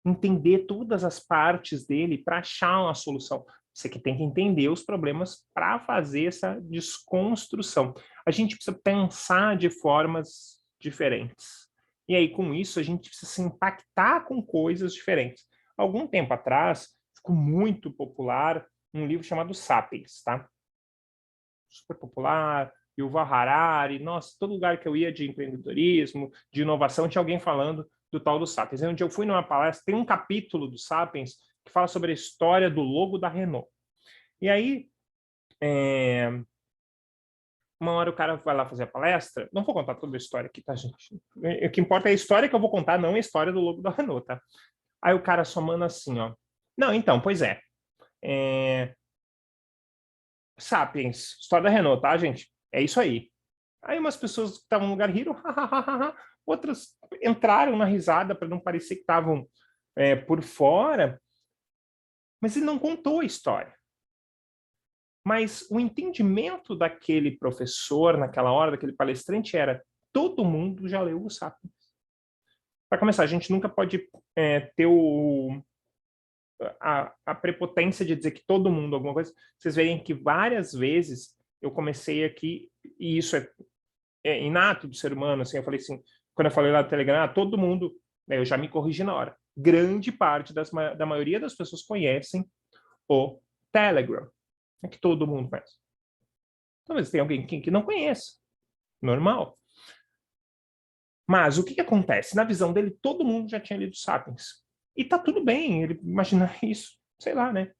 Entender todas as partes dele para achar uma solução. Você que tem que entender os problemas para fazer essa desconstrução. A gente precisa pensar de formas diferentes. E aí, com isso, a gente precisa se impactar com coisas diferentes. Algum tempo atrás, ficou muito popular um livro chamado Sapiens, tá? Super popular, Yuval Harari, nossa, todo lugar que eu ia de empreendedorismo, de inovação, tinha alguém falando do tal do Sapiens. Onde eu fui numa palestra, tem um capítulo do Sapiens que fala sobre a história do logo da Renault. E aí, uma hora o cara vai lá fazer a palestra, não vou contar toda a história aqui, tá, gente? O que importa é a história que eu vou contar, não a história do logo da Renault, tá? Aí o cara só manda assim, Não, então, pois Sapiens, história da Renault, tá, gente? É isso aí. Aí umas pessoas que estavam no lugar riram, outras entraram na risada para não parecer que estavam por fora, mas ele não contou a história. Mas o entendimento daquele professor, naquela hora, daquele palestrante, era: todo mundo já leu o Sapiens. Para começar, a gente nunca pode ter a prepotência de dizer que todo mundo, alguma coisa. Vocês verem que várias vezes eu comecei aqui, e isso é inato do ser humano, assim, eu falei assim, quando eu falei lá no Telegram, todo mundo, eu já me corrigi na hora. Grande parte da maioria das pessoas conhecem o Telegram. É que todo mundo conhece. Talvez tenha alguém que não conheça. Normal. Mas o que acontece? Na visão dele, todo mundo já tinha lido Sapiens. E tá tudo bem ele imaginar isso. Sei lá, né?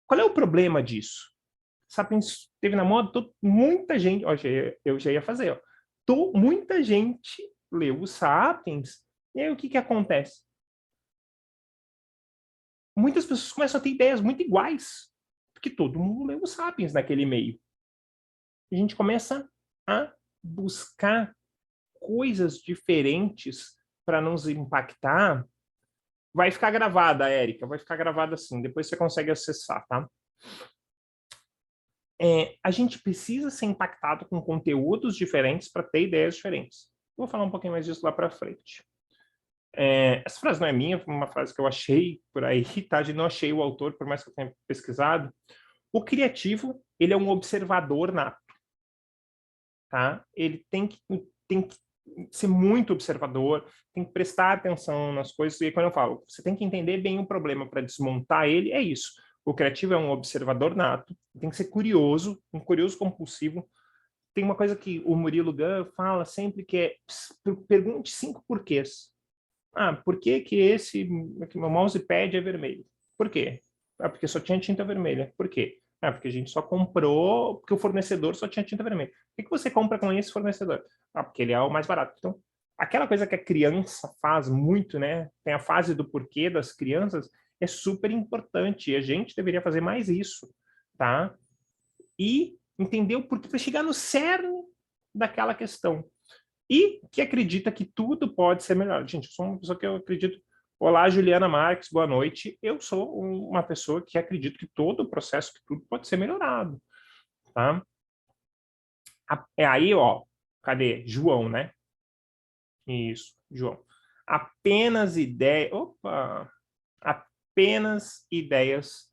Qual é o problema disso? Sapiens teve na moda, muita gente... eu já ia fazer, muita gente leu o Sapiens. E aí o que acontece? Muitas pessoas começam a ter ideias muito iguais. Porque todo mundo leu o Sapiens naquele meio. A gente começa a buscar coisas diferentes para nos impactar. Vai ficar gravada, Érica, vai ficar gravada assim, depois você consegue acessar, tá? A gente precisa ser impactado com conteúdos diferentes para ter ideias diferentes. Vou falar um pouquinho mais disso lá para frente. Essa frase não é minha, foi uma frase que eu achei por aí, tá? Eu não achei o autor, por mais que eu tenha pesquisado. O criativo, ele é um observador nato, tá? Ele tem que ser muito observador, tem que prestar atenção nas coisas. E quando eu falo, você tem que entender bem o problema para desmontar ele, é isso. O criativo é um observador nato, tem que ser curioso, um curioso compulsivo. Tem uma coisa que o Murilo Gun fala sempre que é: pergunte 5 porquês. Por que esse meu mousepad é vermelho? Por quê? Porque só tinha tinta vermelha. Por quê? Porque a gente só comprou porque o fornecedor só tinha tinta vermelha. Por que você compra com esse fornecedor? Porque ele é o mais barato. Então, aquela coisa que a criança faz muito, né? Tem a fase do porquê das crianças, é super importante. E a gente deveria fazer mais isso, tá? E entender o porquê para chegar no cerne daquela questão. E que acredita que tudo pode ser melhor. Gente, eu sou uma pessoa que eu acredito. Olá, Juliana Marques, boa noite. Eu sou uma pessoa que acredito que todo o processo, que tudo pode ser melhorado, tá? É aí, ó, cadê? João, né? Isso, João. Apenas ideia. Opa! Apenas ideias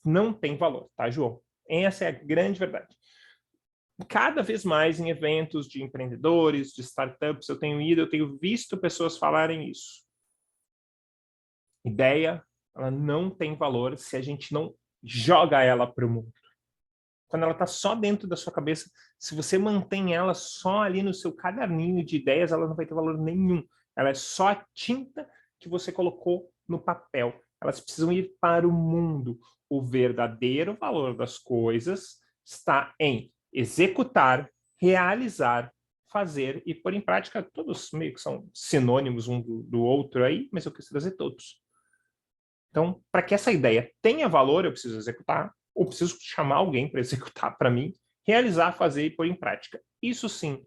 não têm valor, tá, João? Essa é a grande verdade. Cada vez mais em eventos de empreendedores, de startups, eu tenho visto pessoas falarem isso. Ideia, ela não tem valor se a gente não joga ela para o mundo. Quando ela está só dentro da sua cabeça, se você mantém ela só ali no seu caderninho de ideias, ela não vai ter valor nenhum. Ela é só a tinta que você colocou no papel. Elas precisam ir para o mundo. O verdadeiro valor das coisas está em executar, realizar, fazer e pôr em prática. Todos meio que são sinônimos um do outro aí, mas eu quis trazer todos. Então, para que essa ideia tenha valor, eu preciso executar, ou preciso chamar alguém para executar para mim, realizar, fazer e pôr em prática. Isso sim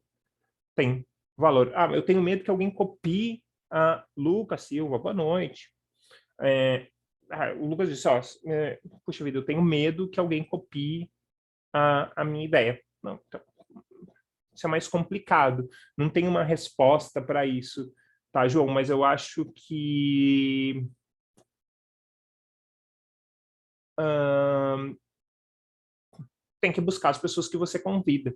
tem valor. Eu tenho medo que alguém copie a Lucas Silva, boa noite. O Lucas disse, puxa vida, eu tenho medo que alguém copie a minha ideia. Não, então, isso é mais complicado. Não tem uma resposta para isso, tá, João? Mas eu acho que tem que buscar as pessoas que você convida.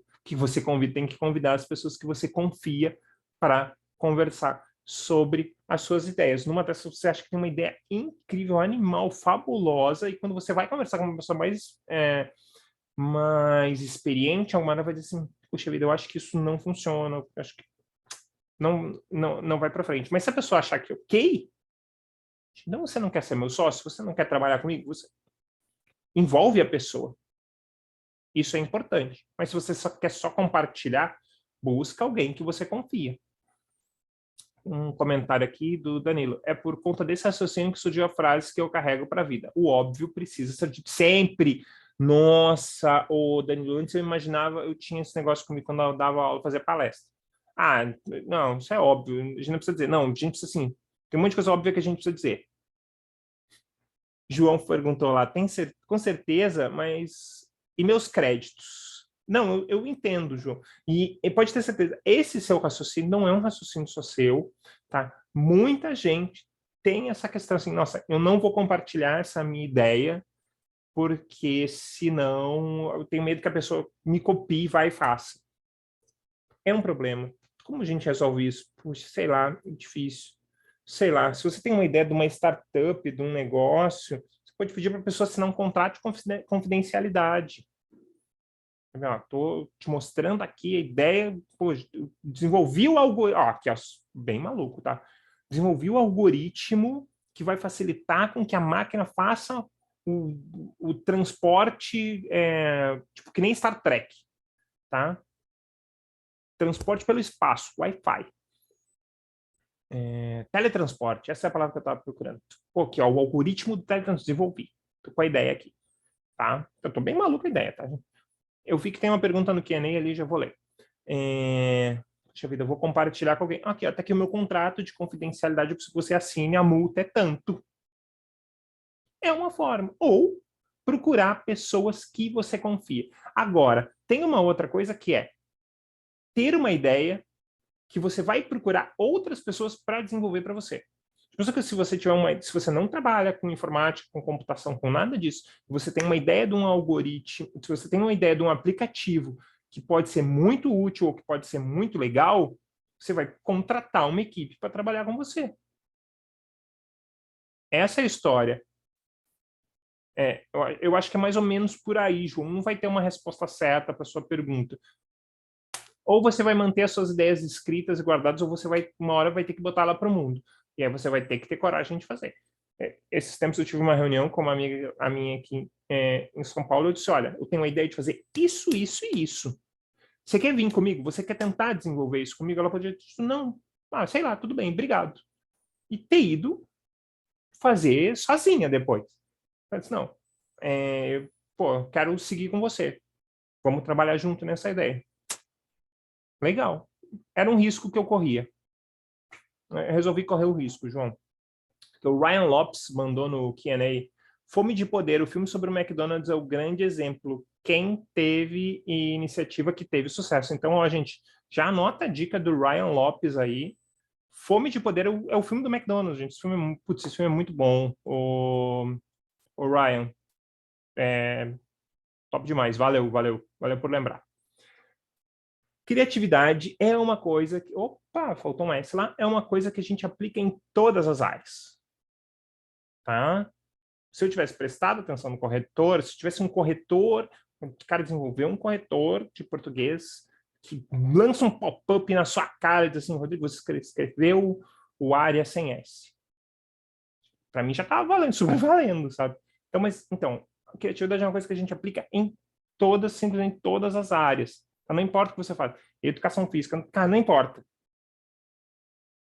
Tem que convidar as pessoas que você confia para conversar sobre as suas ideias. Numa dessas, você acha que tem uma ideia incrível, animal, fabulosa, e quando você vai conversar com uma pessoa mais experiente, alguma hora vai dizer assim, puxa vida, eu acho que isso não funciona, eu acho que não vai para frente. Mas se a pessoa achar que ok, não, você não quer ser meu sócio, você não quer trabalhar comigo, você envolve a pessoa. Isso é importante. Mas se você quer só compartilhar, busca alguém que você confia. Um comentário aqui do Danilo. É por conta desse raciocínio que surgiu a frase que eu carrego para a vida. O óbvio precisa ser dito sempre. Nossa, o Danilo, antes eu imaginava, eu tinha esse negócio comigo quando eu dava aula, fazia palestra. Não, isso é óbvio. A gente não precisa dizer. Não, a gente precisa assim. Tem um monte de coisa óbvia que a gente precisa dizer. João perguntou lá, com certeza, mas e meus créditos? Não, eu entendo, João. E pode ter certeza, esse seu raciocínio não é um raciocínio só seu, tá? Muita gente tem essa questão assim, nossa, eu não vou compartilhar essa minha ideia, porque senão eu tenho medo que a pessoa me copie, vai e faça. É um problema. Como a gente resolve isso? Puxa, sei lá, é difícil. Sei lá, se você tem uma ideia de uma startup, de um negócio, você pode pedir para a pessoa assinar um contrato de confidencialidade. Estou te mostrando aqui a ideia, desenvolvi o algoritmo, aqui, ó, bem maluco, tá? Desenvolvi o algoritmo que vai facilitar com que a máquina faça o transporte, tipo que nem Star Trek, tá? Transporte pelo espaço, Wi-Fi. Teletransporte, essa é a palavra que eu estava procurando. Aqui, ó, o algoritmo do teletransporte, desenvolvi. Estou com a ideia aqui, tá? Eu estou bem maluco a ideia, tá? Eu vi que tem uma pergunta no Q&A ali, já vou ler. Deixa eu ver, eu vou compartilhar com alguém. Aqui, até aqui o meu contrato de confidencialidade, se você assine, a multa é tanto. É uma forma. Ou procurar pessoas que você confia. Agora, tem uma outra coisa que é ter uma ideia que você vai procurar outras pessoas para desenvolver para você. Se você se você não trabalha com informática, com computação, com nada disso, você tem uma ideia de um algoritmo, se você tem uma ideia de um aplicativo que pode ser muito útil ou que pode ser muito legal, você vai contratar uma equipe para trabalhar com você. Essa é a história. Eu acho que é mais ou menos por aí, João. Não vai ter uma resposta certa para sua pergunta. Ou você vai manter as suas ideias escritas e guardadas, ou você uma hora vai ter que botar ela para o mundo. E aí você vai ter que ter coragem de fazer. esses tempos eu tive uma reunião com uma amiga a minha aqui em São Paulo. Eu disse, olha, eu tenho uma ideia de fazer isso, isso e isso. Você quer vir comigo? Você quer tentar desenvolver isso comigo? Ela podia dizer, não. Ah, sei lá, tudo bem, obrigado. E ter ido fazer sozinha depois. Eu disse, não, pô, quero seguir com você. Vamos trabalhar junto nessa ideia. Legal. Era um risco que eu corria. Eu resolvi correr o risco, João. O Ryan Lopes mandou no Q&A: Fome de Poder, o filme sobre o McDonald's é o grande exemplo. Quem teve iniciativa que teve sucesso. Então, ó, gente, já anota a dica do Ryan Lopes aí. Fome de Poder é o filme do McDonald's, gente. Esse filme é muito bom. O Ryan, top demais. Valeu por lembrar. Criatividade é uma coisa que... Opa, faltou um S lá. É uma coisa que a gente aplica em todas as áreas. Tá? Se eu tivesse prestado atenção no corretor, se tivesse um corretor, o cara desenvolveu um corretor de português que lança um pop-up na sua cara e diz assim, Rodrigo, você escreveu o área sem S. Para mim já estava valendo, super valendo, sabe? Então, a criatividade é uma coisa que a gente aplica em todas, simplesmente todas as áreas. Então, não importa o que você faz. Educação física, cara, não importa.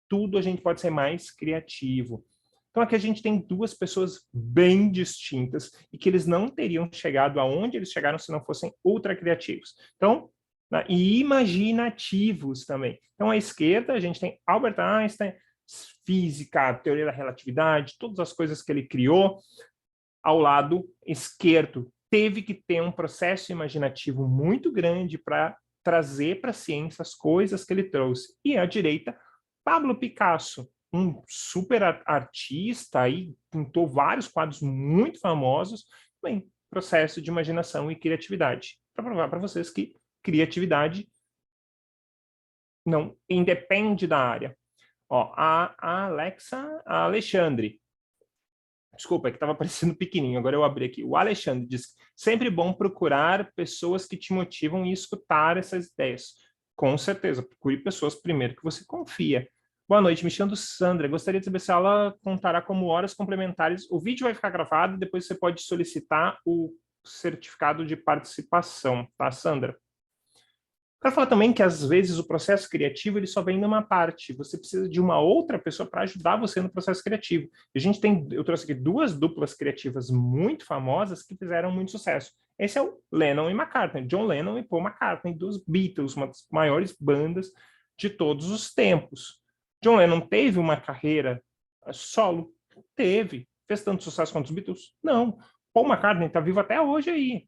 Tudo a gente pode ser mais criativo. Então, aqui a gente tem duas pessoas bem distintas e que eles não teriam chegado aonde eles chegaram se não fossem ultra criativos. Então, e imaginativos também. Então, à esquerda, a gente tem Albert Einstein, física, teoria da relatividade, todas as coisas que ele criou. Ao lado esquerdo, teve que ter um processo imaginativo muito grande para trazer para a ciência as coisas que ele trouxe. E à direita, Pablo Picasso, um super artista, aí pintou vários quadros muito famosos, bem, processo de imaginação e criatividade. Para provar para vocês que criatividade não independe da área. Ó, a Alexandre, desculpa, é que estava parecendo pequenininho, agora eu abri aqui. O Alexandre diz, sempre bom procurar pessoas que te motivam e escutar essas ideias. Com certeza, procure pessoas primeiro que você confia. Boa noite, me chamo Sandra. Gostaria de saber se ela contará como horas complementares. O vídeo vai ficar gravado e depois você pode solicitar o certificado de participação, tá, Sandra? Quero falar também que, às vezes, o processo criativo ele só vem numa parte. Você precisa de uma outra pessoa para ajudar você no processo criativo. Eu trouxe aqui duas duplas criativas muito famosas que fizeram muito sucesso. Esse é o Lennon e McCartney, John Lennon e Paul McCartney, dos Beatles, uma das maiores bandas de todos os tempos. John Lennon teve uma carreira solo? Teve. Fez tanto sucesso quanto os Beatles? Não. Paul McCartney está vivo até hoje aí.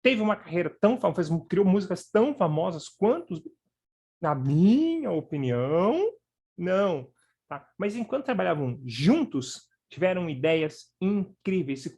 Teve uma carreira tão famosa, criou músicas tão famosas quanto, na minha opinião, não. Tá? Mas enquanto trabalhavam juntos, tiveram ideias incríveis,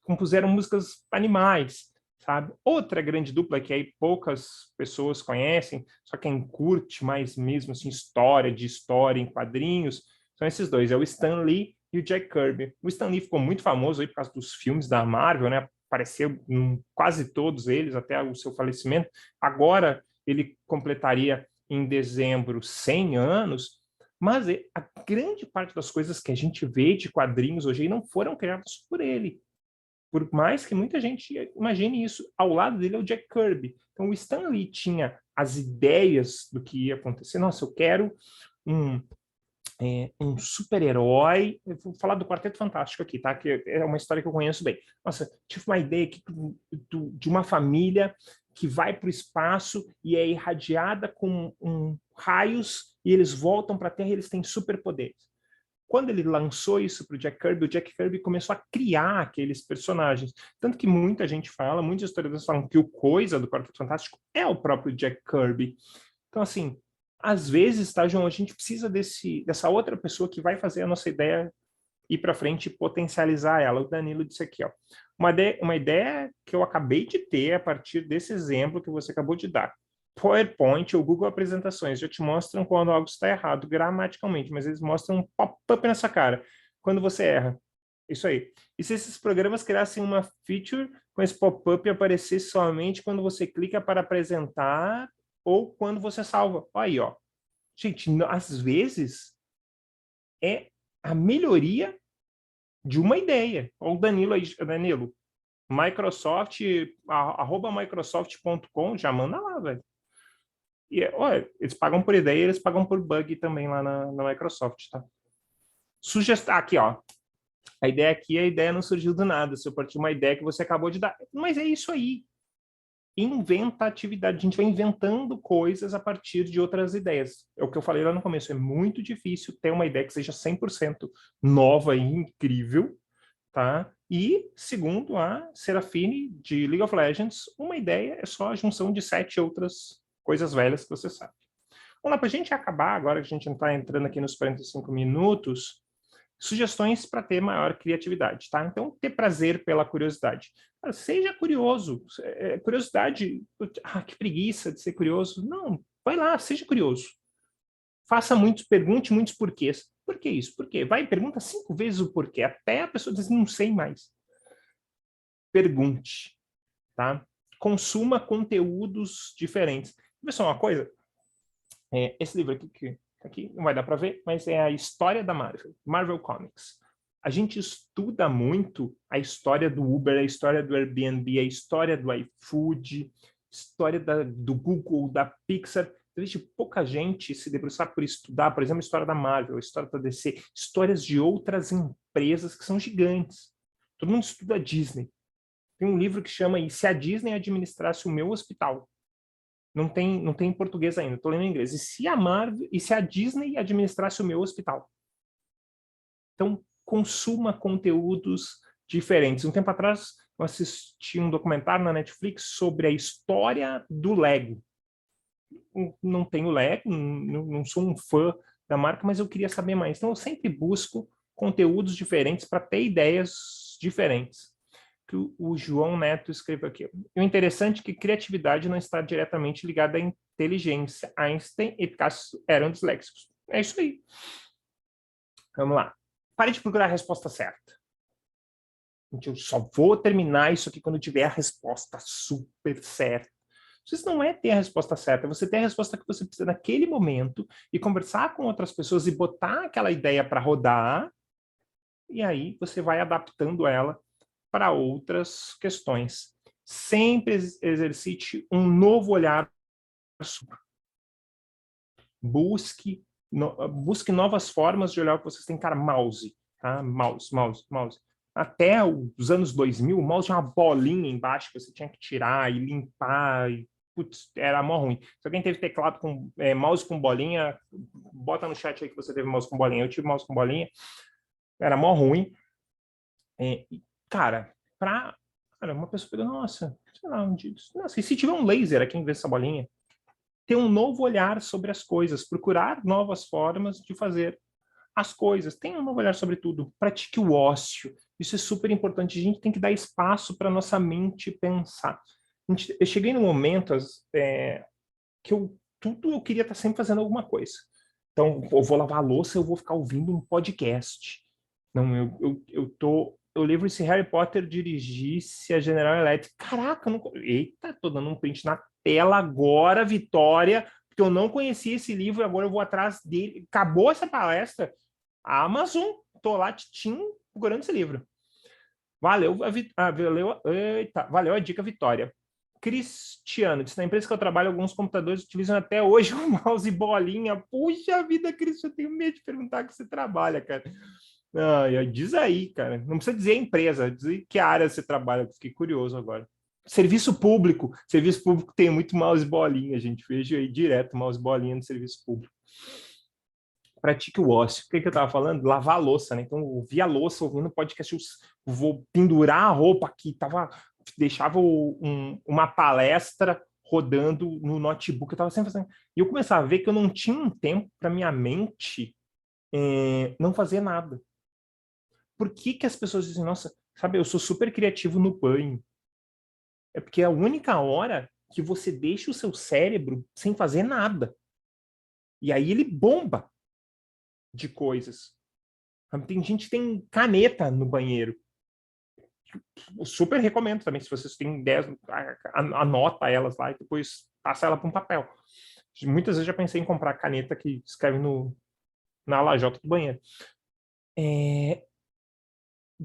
compuseram músicas animais, sabe? Outra grande dupla que aí poucas pessoas conhecem, só quem curte mais mesmo assim, história em quadrinhos, são esses dois, é o Stan Lee e o Jack Kirby. O Stan Lee ficou muito famoso aí por causa dos filmes da Marvel, né? Apareceu em quase todos eles até o seu falecimento. Agora ele completaria em dezembro 100 anos, mas a grande parte das coisas que a gente vê de quadrinhos hoje não foram criadas por ele. Por mais que muita gente imagine isso, ao lado dele é o Jack Kirby. Então o Stan Lee tinha as ideias do que ia acontecer. Nossa, eu quero um super-herói. Vou falar do Quarteto Fantástico aqui, tá? Que é uma história que eu conheço bem. Nossa, tive uma ideia aqui de uma família que vai para o espaço e é irradiada com raios e eles voltam para a Terra e eles têm superpoderes. Quando ele lançou isso para o Jack Kirby começou a criar aqueles personagens. Tanto que muita gente fala, muitos historiadores falam que o Coisa do Quarteto Fantástico é o próprio Jack Kirby. Então, assim, às vezes, tá, João, a gente precisa dessa outra pessoa que vai fazer a nossa ideia ir para frente e potencializar ela. O Danilo disse aqui, ó, uma ideia que eu acabei de ter a partir desse exemplo que você acabou de dar. PowerPoint ou Google Apresentações já te mostram quando algo está errado gramaticalmente, mas eles mostram um pop-up nessa cara quando você erra. Isso aí. E se esses programas criassem uma feature com esse pop-up aparecer somente quando você clica para apresentar ou quando você salva? Aí, ó. Gente, às vezes é a melhoria de uma ideia. Olha o Danilo aí, Danilo, Microsoft, @microsoft.com, já manda lá, velho. E, olha, eles pagam por ideia, eles pagam por bug também lá na Microsoft, tá? Sugestão, aqui, ó. A ideia aqui, a ideia não surgiu do nada. Se eu partir uma ideia que você acabou de dar. Mas é isso aí. Inventa atividade. A gente vai inventando coisas a partir de outras ideias. É o que eu falei lá no começo. É muito difícil ter uma ideia que seja 100% nova e incrível, tá? E, segundo a Serafine, de League of Legends, uma ideia é só a junção de 7 outras coisas velhas que você sabe. Vamos lá, para a gente acabar, agora que a gente está entrando aqui nos 45 minutos, sugestões para ter maior criatividade, tá? Então, ter prazer pela curiosidade. Cara, seja curioso. Curiosidade, que preguiça de ser curioso. Não, vai lá, seja curioso. Faça muitos, pergunte muitos porquês. Por que isso? Por quê? Vai e pergunta 5 vezes o porquê, até a pessoa dizer, não sei mais. Pergunte, tá? Consuma conteúdos diferentes. Vê só uma coisa, esse livro aqui, que aqui não vai dar para ver, mas é a história da Marvel, Marvel Comics. A gente estuda muito a história do Uber, a história do Airbnb, a história do iFood, história do Google, da Pixar. Existe pouca gente se debruçar por estudar, por exemplo, a história da Marvel, a história da DC, histórias de outras empresas que são gigantes. Todo mundo estuda a Disney. Tem um livro que chama E se a Disney administrasse o meu hospital? Não tem em português ainda, estou lendo em inglês. E se a Disney administrasse o meu hospital? Então, consuma conteúdos diferentes. Um tempo atrás, eu assisti um documentário na Netflix sobre a história do Lego. Não tenho Lego, não sou um fã da marca, mas eu queria saber mais. Então, eu sempre busco conteúdos diferentes para ter ideias diferentes. Que o João Neto escreveu aqui. O interessante é que criatividade não está diretamente ligada à inteligência. Einstein e Picasso eram disléxicos. É isso aí. Vamos lá. Pare de procurar a resposta certa. Eu só vou terminar isso aqui quando eu tiver a resposta super certa. Isso não é ter a resposta certa, é você ter a resposta que você precisa naquele momento e conversar com outras pessoas e botar aquela ideia para rodar, e aí você vai adaptando ela para outras questões. Sempre exercite um novo olhar. Busque novas formas de olhar o que vocês têm. Cara, mouse, tá? Mouse. Até os anos 2000, o mouse tinha uma bolinha embaixo que você tinha que tirar e limpar. E, putz, era mó ruim. Se alguém teve teclado com mouse com bolinha, bota no chat aí que você teve mouse com bolinha. Eu tive mouse com bolinha. Era mó ruim. Cara, uma pessoa pega, nossa, sei lá, nossa, e se tiver um laser aqui em vez dessa bolinha? Ter um novo olhar sobre as coisas, procurar novas formas de fazer as coisas. Tenha um novo olhar sobre tudo. Pratique o ócio. Isso é super importante. A gente tem que dar espaço para nossa mente pensar. Eu cheguei num momento que eu queria estar sempre fazendo alguma coisa. Então, eu vou lavar a louça, eu vou ficar ouvindo um podcast. Não, eu lembro se Harry Potter dirigisse a General Electric. Caraca, eita, tô dando um print na tela agora, Vitória, porque eu não conhecia esse livro e agora eu vou atrás dele. Acabou essa palestra, a Amazon, tô lá, procurando esse livro. Valeu valeu a dica, Vitória. Cristiano, disse, na empresa que eu trabalho, alguns computadores utilizam até hoje o mouse e bolinha. Puxa vida, Cristiano, eu tenho medo de perguntar que você trabalha, cara. Diz aí, cara. Não precisa dizer a empresa, diz que área você trabalha. Fiquei curioso agora. Serviço público tem muito mouse e bolinha, gente. Vejo aí direto mouse e bolinha no serviço público. Pratique o ócio. O que eu estava falando? Lavar a louça, né? Então, eu ouvi a louça, ouvindo podcast, eu vou pendurar a roupa aqui, deixava uma palestra rodando no notebook, eu estava sempre fazendo. E eu começava a ver que eu não tinha um tempo para minha mente não fazer nada. Por que as pessoas dizem, nossa, sabe, eu sou super criativo no banho? É porque é a única hora que você deixa o seu cérebro sem fazer nada. E aí ele bomba de coisas. Tem gente que tem caneta no banheiro. Eu super recomendo também, se vocês têm ideias, anota elas lá e depois passa ela para um papel. Muitas vezes já pensei em comprar caneta que escreve na lajota do banheiro.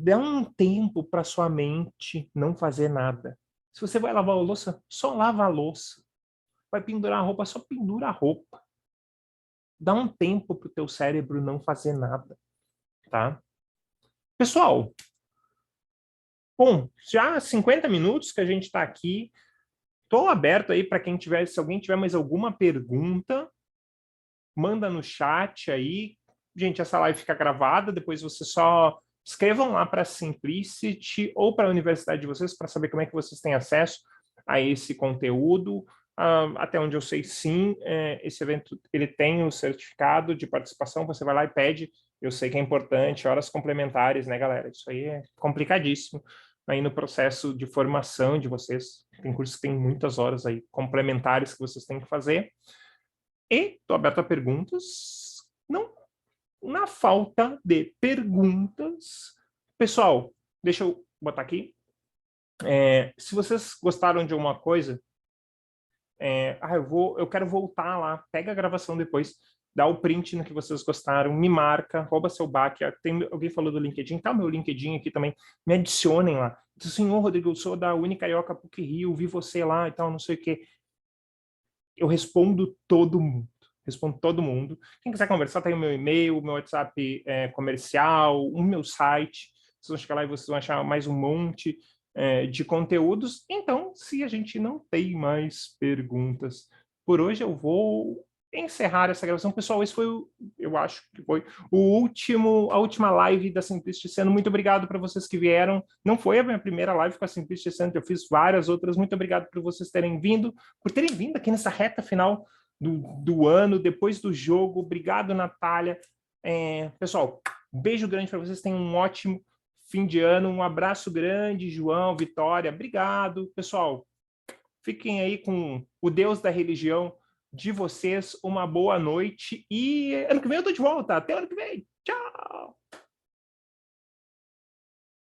Dá um tempo para sua mente não fazer nada. Se você vai lavar a louça, só lava a louça. Vai pendurar a roupa, só pendura a roupa. Dá um tempo para o teu cérebro não fazer nada, tá? Pessoal, bom, já 50 minutos que a gente está aqui. Estou aberto aí para quem tiver, se alguém tiver mais alguma pergunta, manda no chat aí. Gente, essa live fica gravada, depois vocês só escrevam lá para a Simplicity ou para a universidade de vocês para saber como é que vocês têm acesso a esse conteúdo. Até onde eu sei, sim, esse evento ele tem o certificado de participação, você vai lá e pede. Eu sei que é importante, horas complementares, né, galera? Isso aí é complicadíssimo aí no processo de formação de vocês. Tem cursos que tem muitas horas aí complementares que vocês têm que fazer. E estou aberto a perguntas. Não, na falta de perguntas, pessoal, deixa eu botar aqui. Se vocês gostaram de alguma coisa, eu quero voltar lá, pega a gravação depois, dá o print no que vocês gostaram, me marca, rouba seu baque. Alguém falou do LinkedIn, tá o meu LinkedIn aqui também, me adicionem lá. Diz assim, Rodrigo, eu sou da Unicarioca PUC Rio, vi você lá e tal, não sei o quê. Eu respondo todo mundo. Respondo todo mundo. Quem quiser conversar, tem o meu e-mail, o meu WhatsApp comercial, o meu site. Vocês vão chegar lá e vocês vão achar mais um monte de conteúdos. Então, se a gente não tem mais perguntas por hoje, eu vou encerrar essa gravação. Pessoal, esse foi, eu acho que foi a última live da Simplicity esse ano. Muito obrigado para vocês que vieram. Não foi a minha primeira live com a Simplicity esse ano, eu fiz várias outras. Muito obrigado por vocês terem vindo, por terem vindo aqui nessa reta final do ano, depois do jogo. Obrigado, Natália. Pessoal, um beijo grande para vocês. Tenham um ótimo fim de ano. Um abraço grande, João, Vitória. Obrigado. Pessoal, fiquem aí com o Deus da religião de vocês. Uma boa noite. E ano que vem eu tô de volta. Até ano que vem. Tchau!